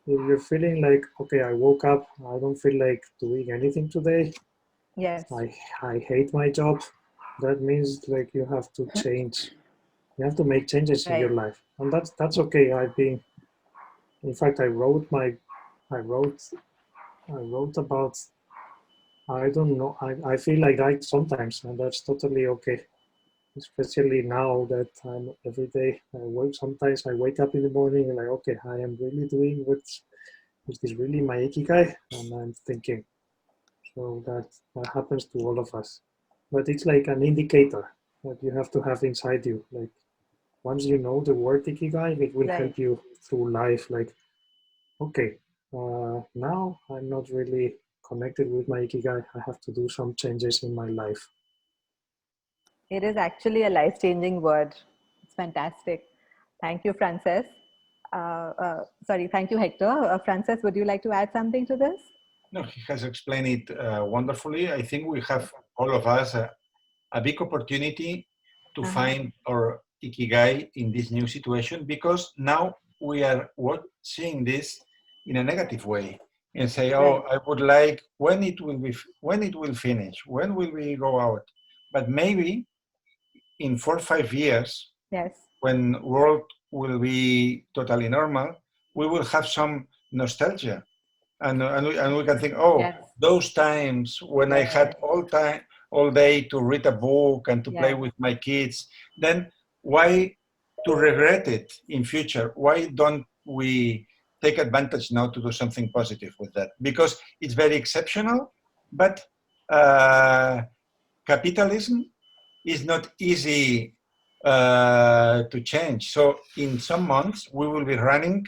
If you're feeling like, okay, I woke up, I don't feel like doing anything today, yes, I hate my job, that means like you have to change. You have to make changes in your life, and that's okay. In fact, I wrote about, I don't know, I feel like that sometimes, and that's totally okay. Especially now that I'm every day I work. Sometimes I wake up in the morning and like, okay, I am really doing is this really my Ikigai? And I'm thinking, so that happens to all of us. But it's like an indicator that you have to have inside you. Like, once you know the word Ikigai, it will Right. help you through life. Like, okay, now I'm not really connected with my Ikigai. I have to do some changes in my life. It is actually a life-changing word. It's fantastic. Thank you, Frances. Thank you, Hector. Frances, would you like to add something to this? No, he has explained it wonderfully. I think we have, all of us, a big opportunity to find our Ikigai in this new situation, because now we are seeing this in a negative way and say, oh, I would like, when it will finish, when will we go out? But maybe in 4 or 5 years, yes, when world will be totally normal, we will have some nostalgia. And we can think, oh, yes, those times when I had all day to read a book and to play with my kids, then why to regret it in future? Why don't we take advantage now to do something positive with that? Because it's very exceptional, but capitalism is not easy to change. So in some months, we will be running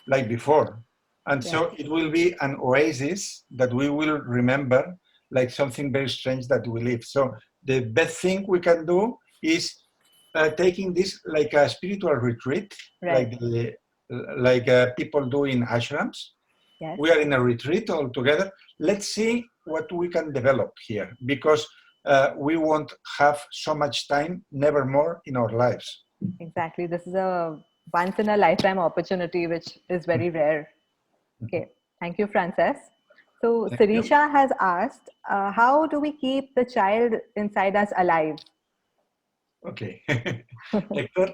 like before. And so it will be an oasis that we will remember, like something very strange that we live. So the best thing we can do is taking this like a spiritual retreat, like people do in ashrams. yes. We are in a retreat all together. Let's see what we can develop here, because we won't have so much time, never more in our lives. Exactly. This is a once in a lifetime opportunity, which is very rare. Okay. Thank you, Frances. So Thank you. Sirisha has asked, how do we keep the child inside us alive? Okay. Hector?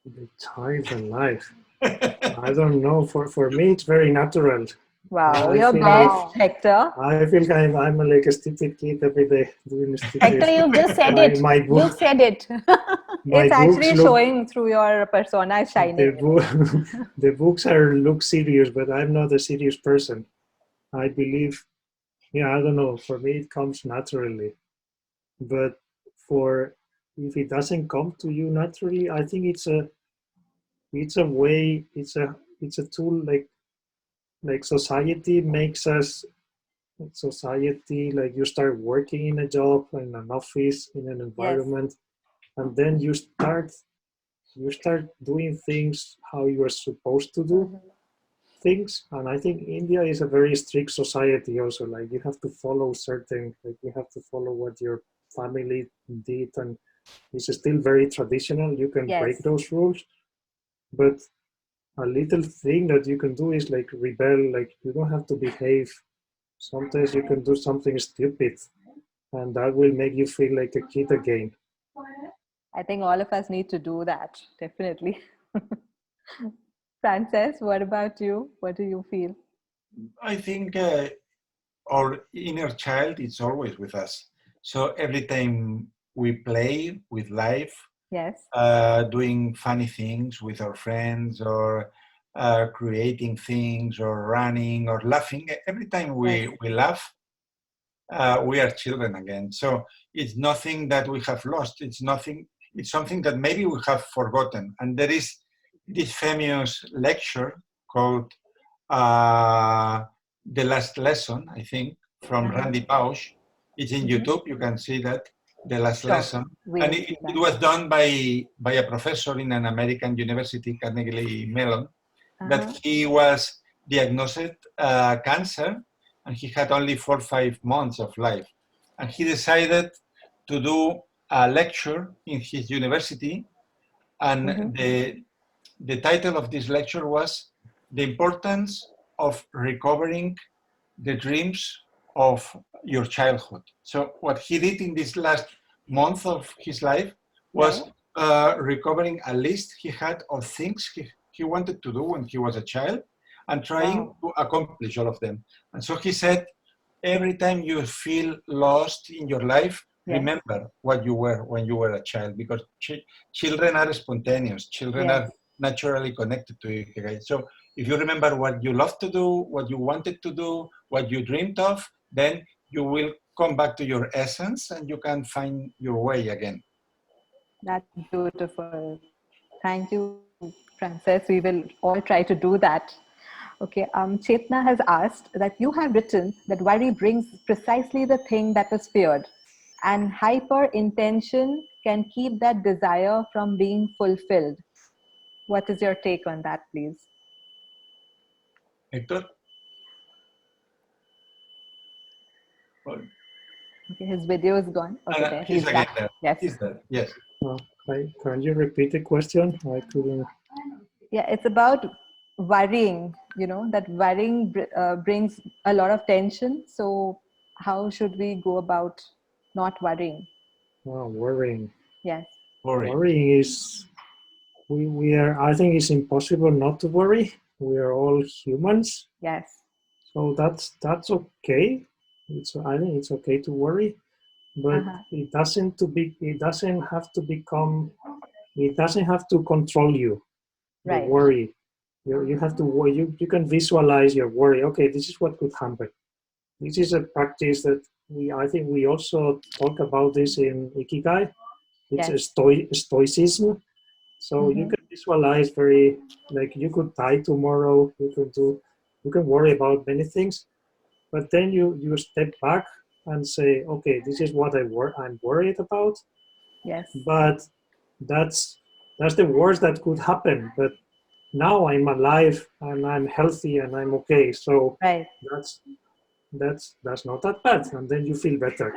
The child alive. I don't know. For me, it's very natural. Wow, I you're feel blessed, Hector. I feel I'm like a stupid kid every day doing stupid. Hector, you've just said it. You said it. It's actually showing through your persona shining. The books look serious, but I'm not a serious person. I believe, I don't know. For me, it comes naturally. But if it doesn't come to you naturally, I think it's a way. It's a tool. Like society makes us. Society, like you start working in a job, in an office, in an environment, and then you start doing things how you are supposed to do things. And I think India is a very strict society also. Like you have to follow you have to follow what your family did, and it's still very traditional. You can break those rules, but a little thing that you can do is like rebel. Like you don't have to behave. Sometimes you can do something stupid, and that will make you feel like a kid again. I think all of us need to do that, definitely. Frances, what about you? What do you feel? I think our inner child is always with us. So every time we play with life, doing funny things with our friends, or creating things, or running, or laughing, every time we laugh, we are children again. So it's nothing that we have lost. It's something that maybe we have forgotten. And there is this famous lecture called The Last Lesson, I think, from Randy Pausch. It's in YouTube. You can see that, The Last Lesson. And it was done by a professor in an American university, Carnegie Mellon, that he was diagnosed cancer, and he had only 4 or 5 months of life. And he decided to do a lecture in his university, and the title of this lecture was The Importance of Recovering the Dreams of Your Childhood. So what he did in this last month of his life was recovering a list he had of things he wanted to do when he was a child, and trying to accomplish all of them. And so he said, every time you feel lost in your life, remember what you were when you were a child, because children are spontaneous. Children are naturally connected to Ikigai. So if you remember what you love to do, what you wanted to do, what you dreamed of, then you will come back to your essence and you can find your way again. That's beautiful. Thank you, Francesc. We will all try to do that. Okay, Chetna has asked that you have written that worry brings precisely the thing that is feared, and hyper intention can keep that desire from being fulfilled. What is your take on that, please? Hector? Okay, his video is gone. Okay, there. He's again back. there. Yes. He's there. Yes. Can you repeat the question? I couldn't. Yeah, it's about worrying, that worrying brings a lot of tension. So how should we go about not worrying? Oh, worrying. Yes. Worrying is, we are, I think it's impossible not to worry. We are all humans. Yes. So that's okay. I think it's okay to worry, but it doesn't have to control you. The Right. worry. You have to worry. You can visualize your worry. Okay, this is what could happen. This is a practice that I think we also talk about this in Ikigai. It's a stoicism. So you can visualize like you could die tomorrow. You can worry about many things, but then you step back and say, okay, this is what I'm worried about. Yes. But that's the worst that could happen. But now I'm alive and I'm healthy and I'm okay. So that's not that bad. And then you feel better.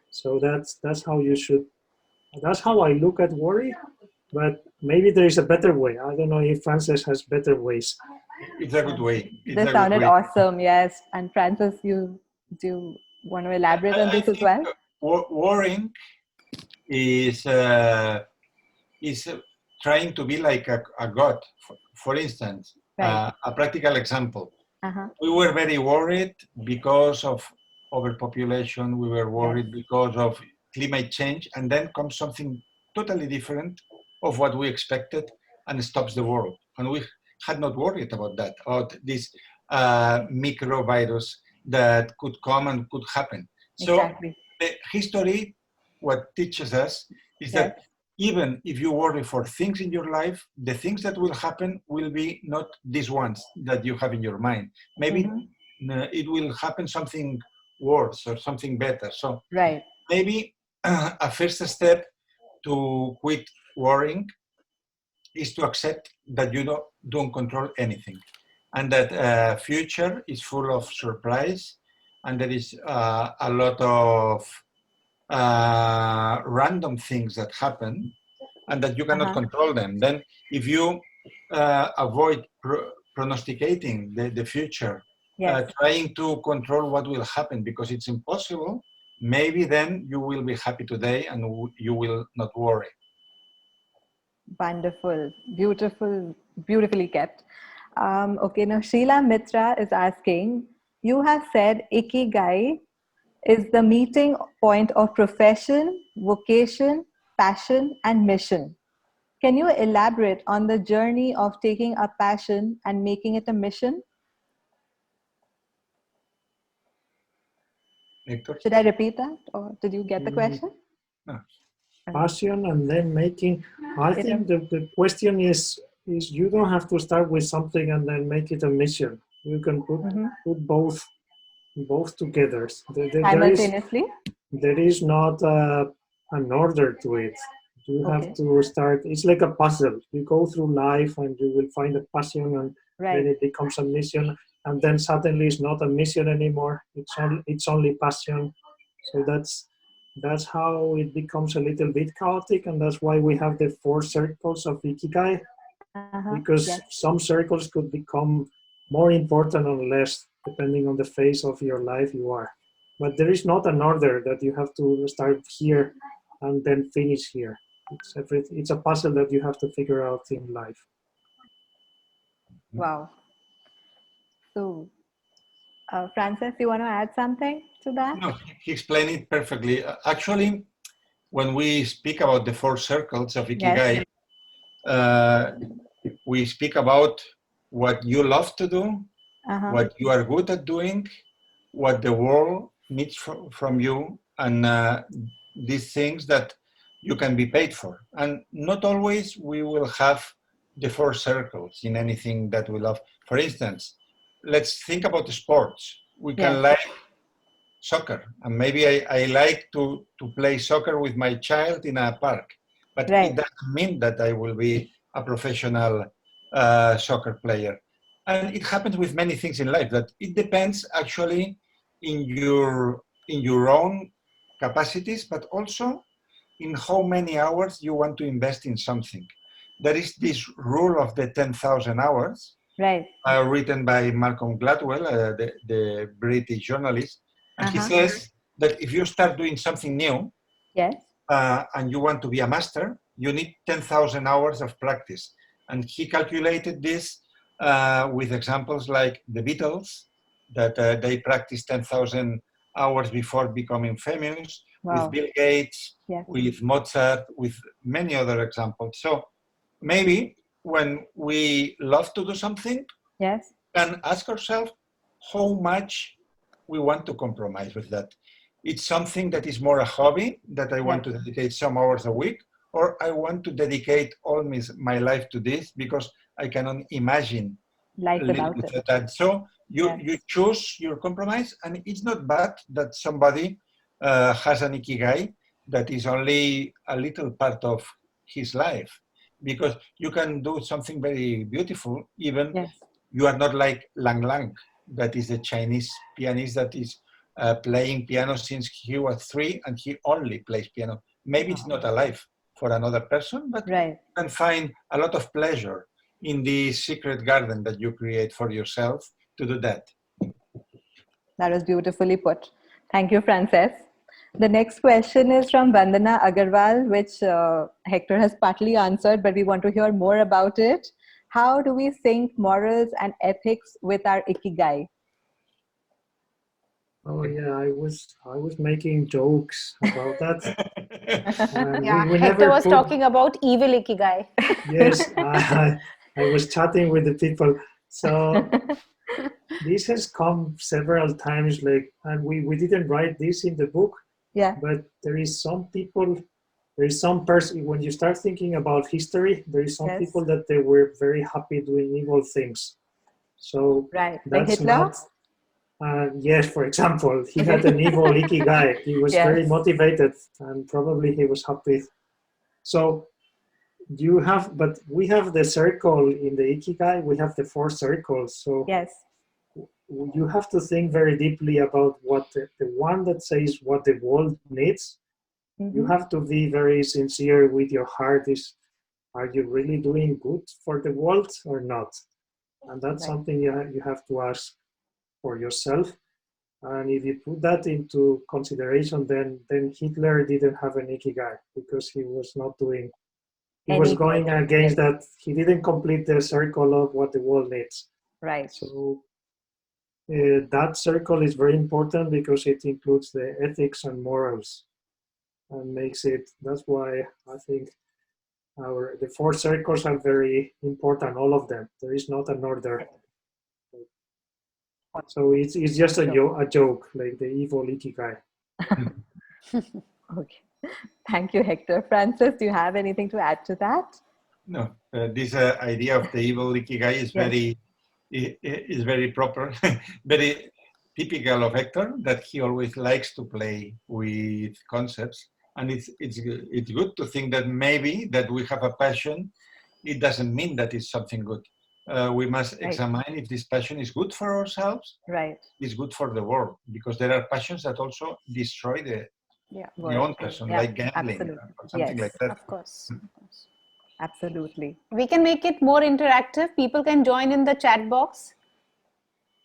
So that's how you should. That's how I look at worry. But maybe there is a better way. I don't know if Francesc has better ways. It's a good way. This sounded awesome. Yes. And Francesc, do you want to elaborate on this as well? Worrying is trying to be like a god. For instance, a practical example. We were very worried because of overpopulation. We were worried because of climate change, and then comes something totally different of what we expected and stops the world. And we had not worried about that, about this microvirus that could come and could happen. Exactly. So the history, what teaches us is that even if you worry for things in your life, the things that will happen will be not these ones that you have in your mind. Maybe it will happen something worse or something better. So maybe a first step to quit worrying is to accept that you don't control anything, and that future is full of surprise, and there is a lot of random things that happen, and that you cannot control them. Then if you avoid prognosticating the future, trying to control what will happen because it's impossible, maybe then you will be happy today and you will not worry. Wonderful. Beautiful, beautifully kept. Okay, now Sheila Mitra is asking, you have said Ikigai is the meeting point of profession, vocation, passion, and mission. Can you elaborate on the journey of taking a passion and making it a mission? Hector? Should I repeat that, or did you get the question? No. Passion and then making. I think the question is you don't have to start with something and then make it a mission. You can put both together. Simultaneously? There is not an order to it. You have to start. It's like a puzzle. You go through life and you will find a passion, and then it becomes a mission, and then suddenly it's not a mission anymore. It's only passion. So that's how it becomes a little bit chaotic, and that's why we have the 4 circles of Ikigai, because some circles could become more important or less depending on the phase of your life you are. But there is not an order that you have to start here and then finish here. It's a puzzle that you have to figure out in life. Wow. So, Francesc, you want to add something to that? No, he explained it perfectly. Actually, when we speak about the 4 circles of Ikigai, we speak about what you love to do, what you are good at doing, what the world needs from you, and these things that you can be paid for. And not always we will have the four circles in anything that we love. For instance, let's think about sports. We can like soccer, and maybe I like to play soccer with my child in a park, but it doesn't mean that I will be a professional soccer player. And it happens with many things in life, that it depends actually in your own capacities, but also in how many hours you want to invest in something. There is this rule of the 10,000 hours, written by Malcolm Gladwell, the British journalist, and he says that if you start doing something new, and you want to be a master, you need 10,000 hours of practice. And he calculated this with examples like the Beatles, that they practiced 10,000 hours before becoming famous, with Bill Gates, with Mozart, with many other examples. So maybe when we love to do something, and ask ourselves how much we want to compromise with that. It's something that is more a hobby, that I want to dedicate some hours a week, or I want to dedicate all my life to this because I cannot imagine life without that. So you choose your compromise, and it's not bad that somebody has an Ikigai that is only a little part of his life, because you can do something very beautiful, even you are not like Lang Lang, that is the Chinese pianist that is playing piano since he was 3 and he only plays piano. Maybe it's not a life for another person, but you can find a lot of pleasure in the secret garden that you create for yourself to do that. That was beautifully put. Thank you, Francesc. The next question is from Vandana Agarwal, which Hector has partly answered, but we want to hear more about it. How do we sync morals and ethics with our Ikigai? Oh yeah, I was making jokes about that. Hector was talking about evil Ikigai. Yes, I was chatting with the people. So this has come several times, like, and we didn't write this in the book. But there is some people, there is some person, when you start thinking about history, there is some people that they were very happy doing evil things. So like that's Hitler? Yes, for example, he had an evil Ikigai. He was very motivated and probably he was happy. So but we have the circle in the Ikigai, we have the 4 circles. So you have to think very deeply about what the one that says what the world needs. You have to be very sincere with your heart. Are you really doing good for the world or not? And that's something you have to ask for yourself. And if you put that into consideration, then Hitler didn't have an Ikigai because he was not doing, he was going against that. He didn't complete the circle of what the world needs. So that circle is very important because it includes the ethics and morals and makes it, that's why I think the 4 circles are very important, all of them. There is not an order. So it's just a joke, like the evil Ikigai. Okay. Thank you, Hector. Francis, do you have anything to add to that? No, this idea of the evil Ikigai is very proper, very typical of Hector, that he always likes to play with concepts. And it's good to think that maybe that we have a passion, it doesn't mean that it's something good. We must examine if this passion is good for ourselves, is good for the world, because there are passions that also destroy the own person, like gambling or something like that. Of course. Absolutely. We can make it more interactive. People can join in the chat box.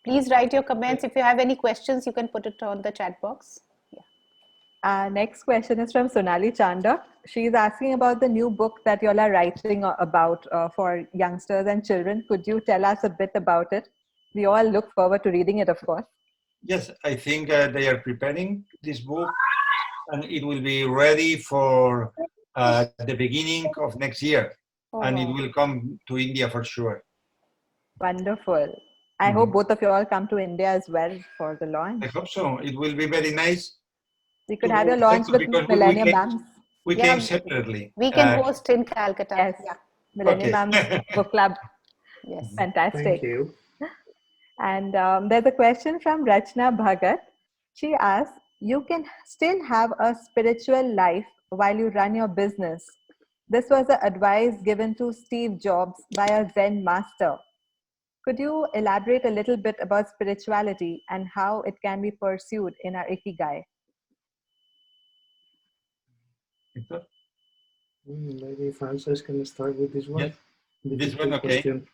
Please write your comments. If you have any questions, you can put it on the chat box. Next question is from Sonali Chandak. She is asking about the new book that you all are writing about for youngsters and children. Could you tell us a bit about it? We all look forward to reading it, of course. Yes, I think they are preparing this book and it will be ready for the beginning of next year. And it will come to India for sure. Wonderful. I hope both of you all come to India as well for the launch. I hope so. It will be very nice. We could have your launch with Millennium Bams. We Yeah, came separately. we can host in Calcutta. Yes. Yeah. Millennium Okay. Book Club. Yes. Fantastic. Thank you. And there's a question from Rachna Bhagat. She asks, you can still have a spiritual life while you run your business. This was the advice given to Steve Jobs by a Zen master. Could you elaborate a little bit about spirituality and how it can be pursued in our Ikigai? Maybe Francesc can start with this one. Yes. This one, Difficult okay. question.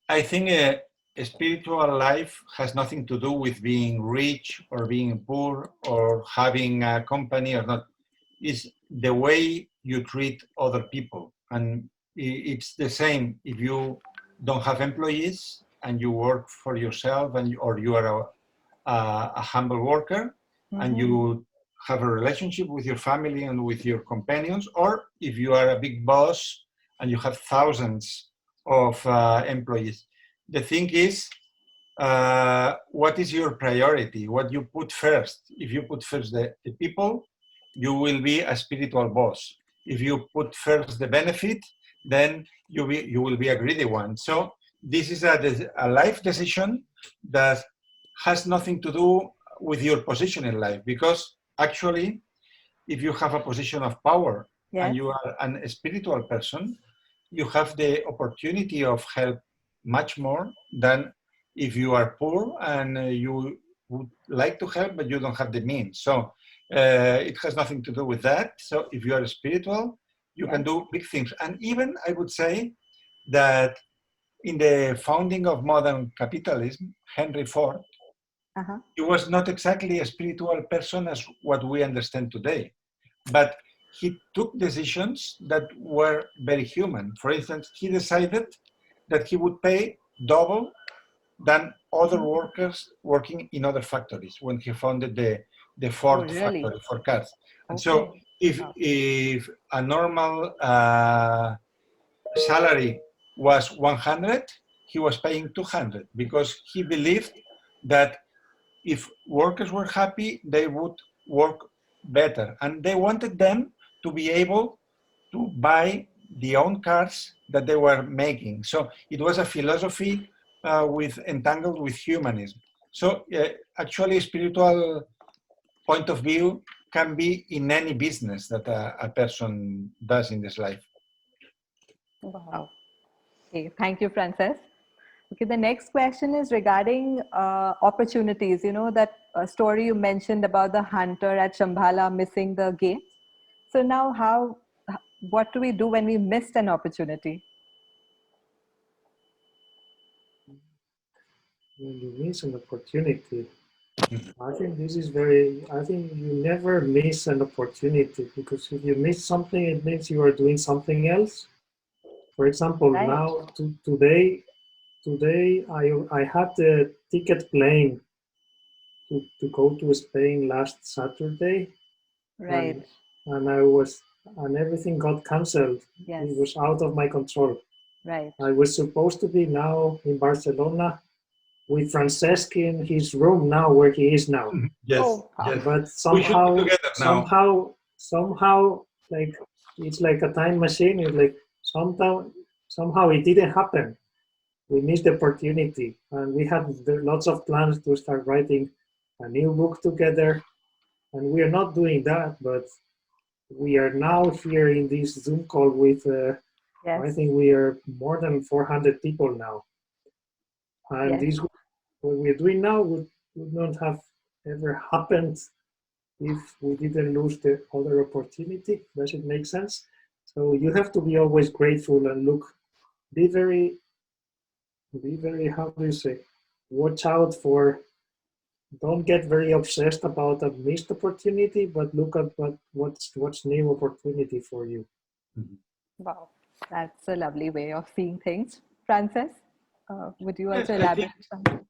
I think a spiritual life has nothing to do with being rich or being poor or having a company or not. It's the way you treat other people. And it's the same if you don't have employees and you work for yourself, or you are a humble worker, and you have a relationship with your family and with your companions, or if you are a big boss and you have thousands of employees. The thing is, what is your priority? What you put first? If you put first the people, you will be a spiritual boss. If you put first the benefit, then you will be a greedy one. So this is a life decision that has nothing to do with your position in life, because actually, if you have a position of power and you are a spiritual person, you have the opportunity of help much more than if you are poor and you would like to help, but you don't have the means. So it has nothing to do with that. So if you are spiritual, you can do big things. And even I would say that in the founding of modern capitalism, Henry Ford, he was not exactly a spiritual person as what we understand today, but he took decisions that were very human. For instance, he decided that he would pay double than other workers working in other factories when he founded the Ford factory for cars. And so if a normal salary was 100, he was paying 200 because he believed that if workers were happy, they would work better. And they wanted them to be able to buy the own cars that they were making. So it was a philosophy entangled with humanism. So actually, spiritual point of view can be in any business that a person does in this life. Wow. Okay, thank you, Francesc. Okay, the next question is regarding opportunities. You know that story you mentioned about the hunter at Shambhala missing the gates. So now what do we do when we missed an opportunity? When you miss an opportunity, I think I think you never miss an opportunity, because if you miss something, it means you are doing something else. For example, now today I had the ticket plane to go to Spain last Saturday. Right. And everything got cancelled. Yes. It was out of my control. Right. I was supposed to be now in Barcelona with Francesc in his room now, where he is now. Yes, yes. But We should be together now. somehow, like it's like a time machine. It's like somehow it didn't happen. We missed the opportunity, and we had lots of plans to start writing a new book together, and we are not doing that. But we are now here in this Zoom call with. I think we are more than 400 people now. And this, what we're doing now, would not have ever happened if we didn't lose the other opportunity. Does it make sense? So you have to be always grateful and be very, how do you say, watch out for, don't get very obsessed about a missed opportunity, but look at what's new opportunity for you. Wow, that's a lovely way of seeing things. Francesc, would you also elaborate something?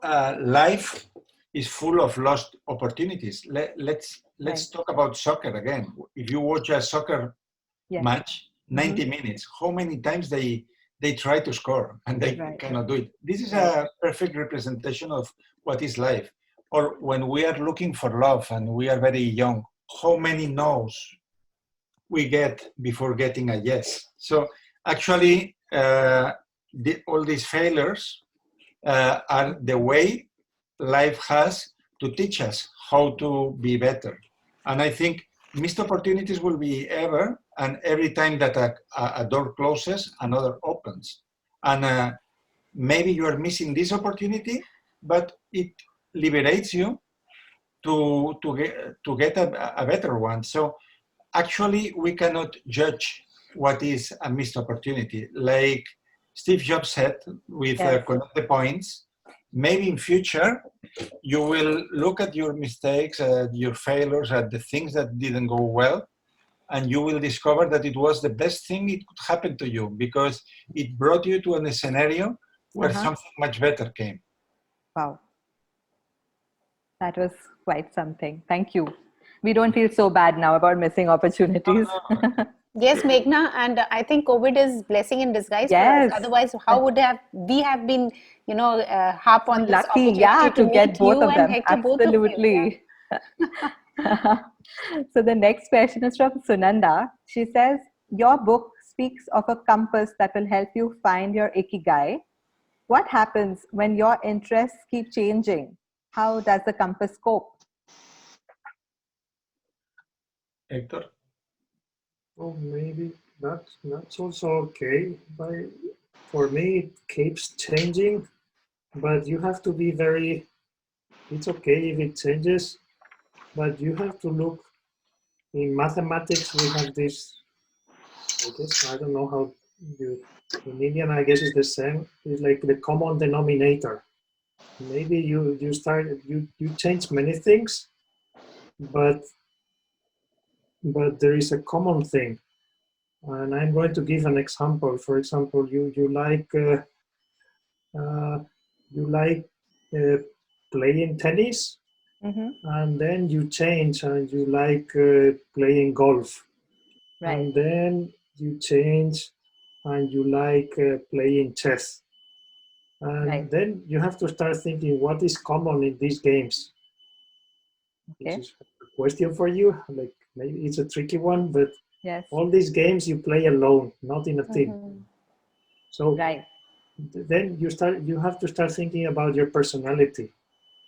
Life is full of lost opportunities. Let's talk about soccer again. If you watch a soccer match, 90 minutes, how many times they try to score and they cannot do it. This is a perfect representation of what is life. Or when we are looking for love and we are very young, how many no's we get before getting a yes. So actually, all these failures are the way life has to teach us how to be better. And I think missed opportunities will be ever, and every time that a door closes, another opens. And maybe you are missing this opportunity, but it liberates you to get a better one. So actually, we cannot judge what is a missed opportunity. Like Steve Jobs said, with Connect the Points, maybe in future, you will look at your mistakes, at your failures, at the things that didn't go well, and you will discover that it was the best thing it could happen to you because it brought you to a scenario where something much better came. Wow. That was quite something. Thank you. We don't feel so bad now about missing opportunities. Yes, Meghna, and I think COVID is blessing in disguise for us. Otherwise, how would we have been, harp on this lucky, opportunity to get meet both you of and them. Hector, Absolutely. both of you. So the next question is from Sunanda. She says, your book speaks of a compass that will help you find your Ikigai. What happens when your interests keep changing? How does the compass cope? Hector? Oh, maybe that's also okay. For me, it keeps changing, but you have to be it's okay if it changes, but you have to look. In mathematics, we have this, I don't know how in Indian, I guess it's the same. It's like the common denominator. Maybe you change many things, but there is a common thing. And I'm going to give an example. For example, you like playing tennis, and then you change and you like playing golf, and then you change and you like playing chess, and then you have to start thinking what is common in these games. Which is a question for you. Like maybe it's a tricky one, but all these games you play alone, not in a team. So then you have to start thinking about your personality.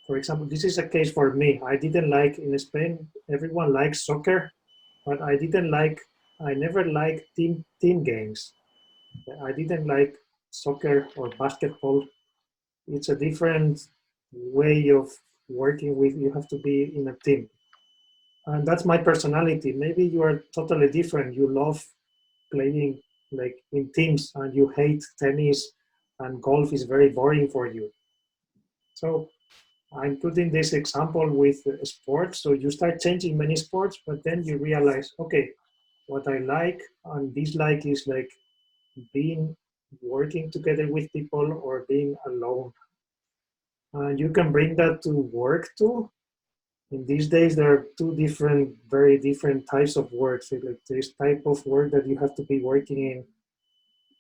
For example, this is a case for me. I didn't like, in Spain, everyone likes soccer, but I never liked team games. I didn't like soccer or basketball. It's a different way of working with, you have to be in a team. And that's my personality. Maybe you are totally different. You love playing like in teams and you hate tennis and golf is very boring for you. So I'm putting this example with sports. So you start changing many sports, but then you realize, okay, what I like and dislike is like working together with people or being alone. And you can bring that to work too. In these days, there are very different types of work. So like this type of work that you have to be working in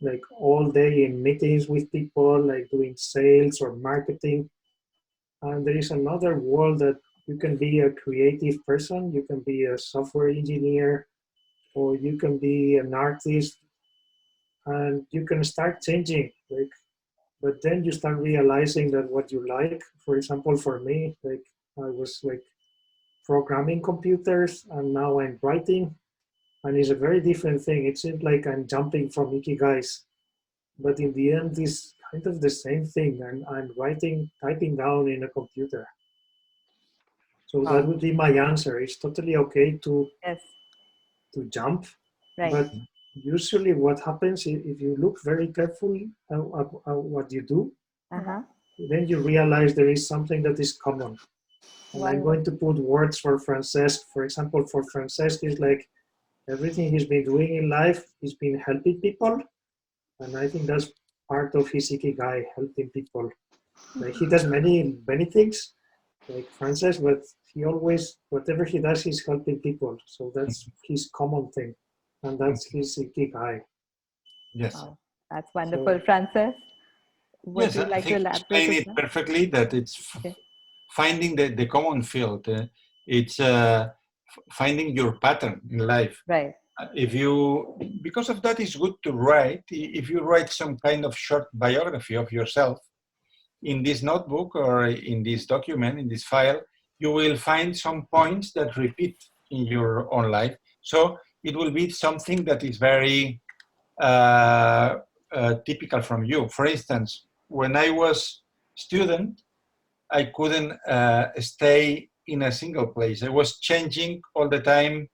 like all day in meetings with people, like doing sales or marketing. And there is another world that you can be a creative person, you can be a software engineer, or you can be an artist, and you can start changing. But then you start realizing that what you like, for example, for me, like I was like programming computers and now I'm writing, and it's a very different thing. It seems like I'm jumping from Ikigais, but in the end it's kind of the same thing, and I'm typing down in a computer. So that would be my answer. It's totally okay to jump, but usually what happens if you look very carefully at what you do, then you realize there is something that is common. And I'm going to put words for Francesc. For example, for Francesc, is like everything he's been doing in life, he's been helping people. And I think that's part of his Ikigai, helping people. Like he does many things, like Francesc, but he always, whatever he does, he's helping people. So that's his common thing. And that's his Ikigai. Yes. Wow. That's wonderful. So, Francesc, would you like to elaborate? Explain it perfectly, that it's finding the common field. It's finding your pattern in life. Right. because of that, it's good to write. If you write some kind of short biography of yourself in this notebook or in this document, in this file, you will find some points that repeat in your own life. So it will be something that is very typical from you. For instance, when I was student, I couldn't stay in a single place. I was changing all the time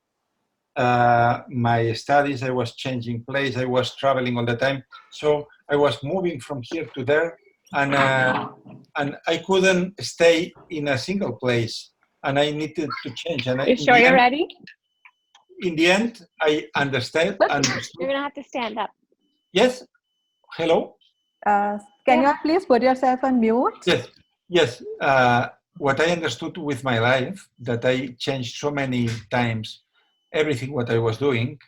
my studies. I was changing place. I was traveling all the time. So I was moving from here to there, and I couldn't stay in a single place. And I needed to change. And You sure you're ready? In the end, I understood. You're gonna have to stand up. Yes. Hello. Can you please put yourself on mute? Yes. Yes. What I understood with my life, that I changed so many times, everything what I was doing,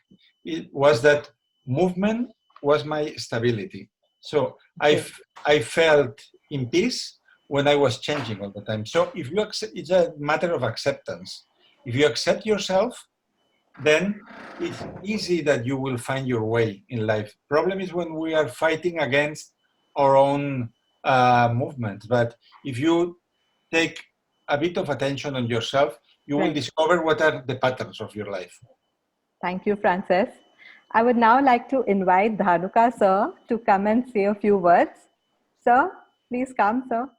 it was that movement was my stability. So I felt in peace when I was changing all the time. So if you accept, it's a matter of acceptance. If you accept yourself, then it's easy that you will find your way in life. Problem is when we are fighting against our own movements. But if you take a bit of attention on yourself, you will discover what are the patterns of your life. Thank you, Francesc. I would now like to invite Dhanuka sir to come and say a few words. Sir, please come, sir.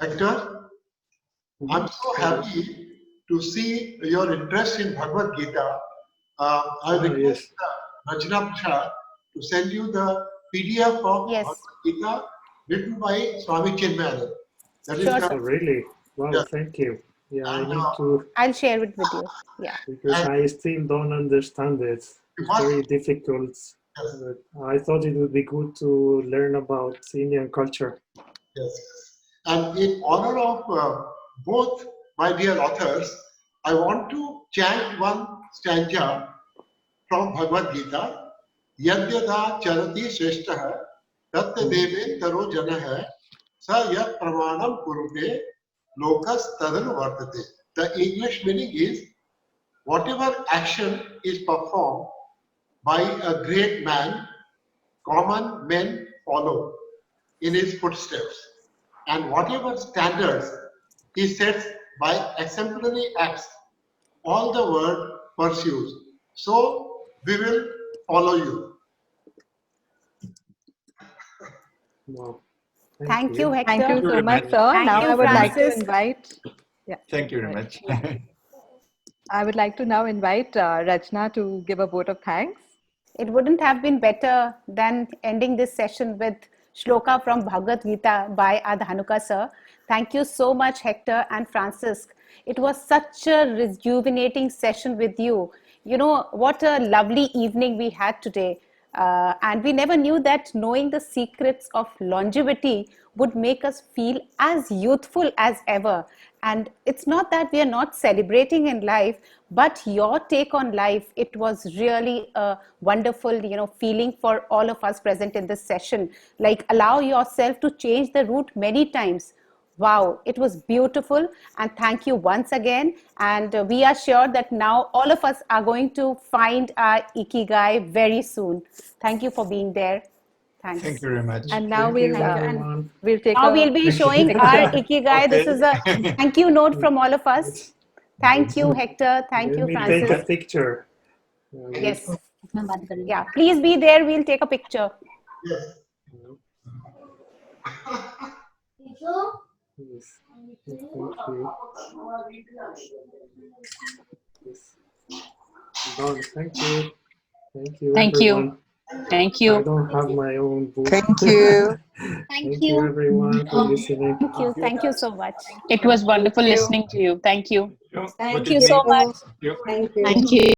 Hector, I'm so happy to see your interest in Bhagavad Gita. I request Rajna Prasad to send you the PDF of Bhagavad Gita written by Swami Chinmayananda. Oh, really? Wow, thank you. Yeah, I need to. I'll share it with you. Yeah. Because I still don't understand it. It's very difficult. I thought it would be good to learn about Indian culture. Yes. And in honor of both my dear authors, I want to chant one stanza from Bhagavad Gita. Yadyadha charati shrestha tatta deve taro janah sa yat pramanam kurute lokas tadanu vartate. The English meaning is, whatever action is performed by a great man, common men follow in his footsteps. And whatever standards he sets by exemplary acts, all the world pursues. So we will follow you. Wow. Thank you, Hector. Thank you so much, sir. Thank Now you, I would like to Francesc. invite. Thank you very much. I would like to now invite Rachna to give a vote of thanks. It wouldn't have been better than ending this session with shloka from Bhagavad Gita by our Dhanuka sir. Thank you so much, Hector and Francesc. It was such a rejuvenating session with you. You know, what a lovely evening we had today. And we never knew that knowing the secrets of longevity would make us feel as youthful as ever. And it's not that we are not celebrating in life, but your take on life, it was really a wonderful, feeling for all of us present in this session. Like, allow yourself to change the route many times. Wow, it was beautiful, and thank you once again. And we are sure that now all of us are going to find our Ikigai very soon. Thank you for being there. Thanks. Thank you very much. And now we'll take now we'll be showing our Ikigai. Okay. This is a thank you note from all of us. Thank you, Hector. Thank you, Francesc. Take a picture. Yes. Yeah, please be there. We'll take a picture. Yes. Yes. Thank you. Yes. Done. Thank you. Thank you. Thank everyone. you. Thank you. I don't have my own book. Thank you. Thank you, everyone, for listening. Thank you. Thank you so much. It was wonderful listening to you. Thank you. Thank you so much. Thank you. Thank you.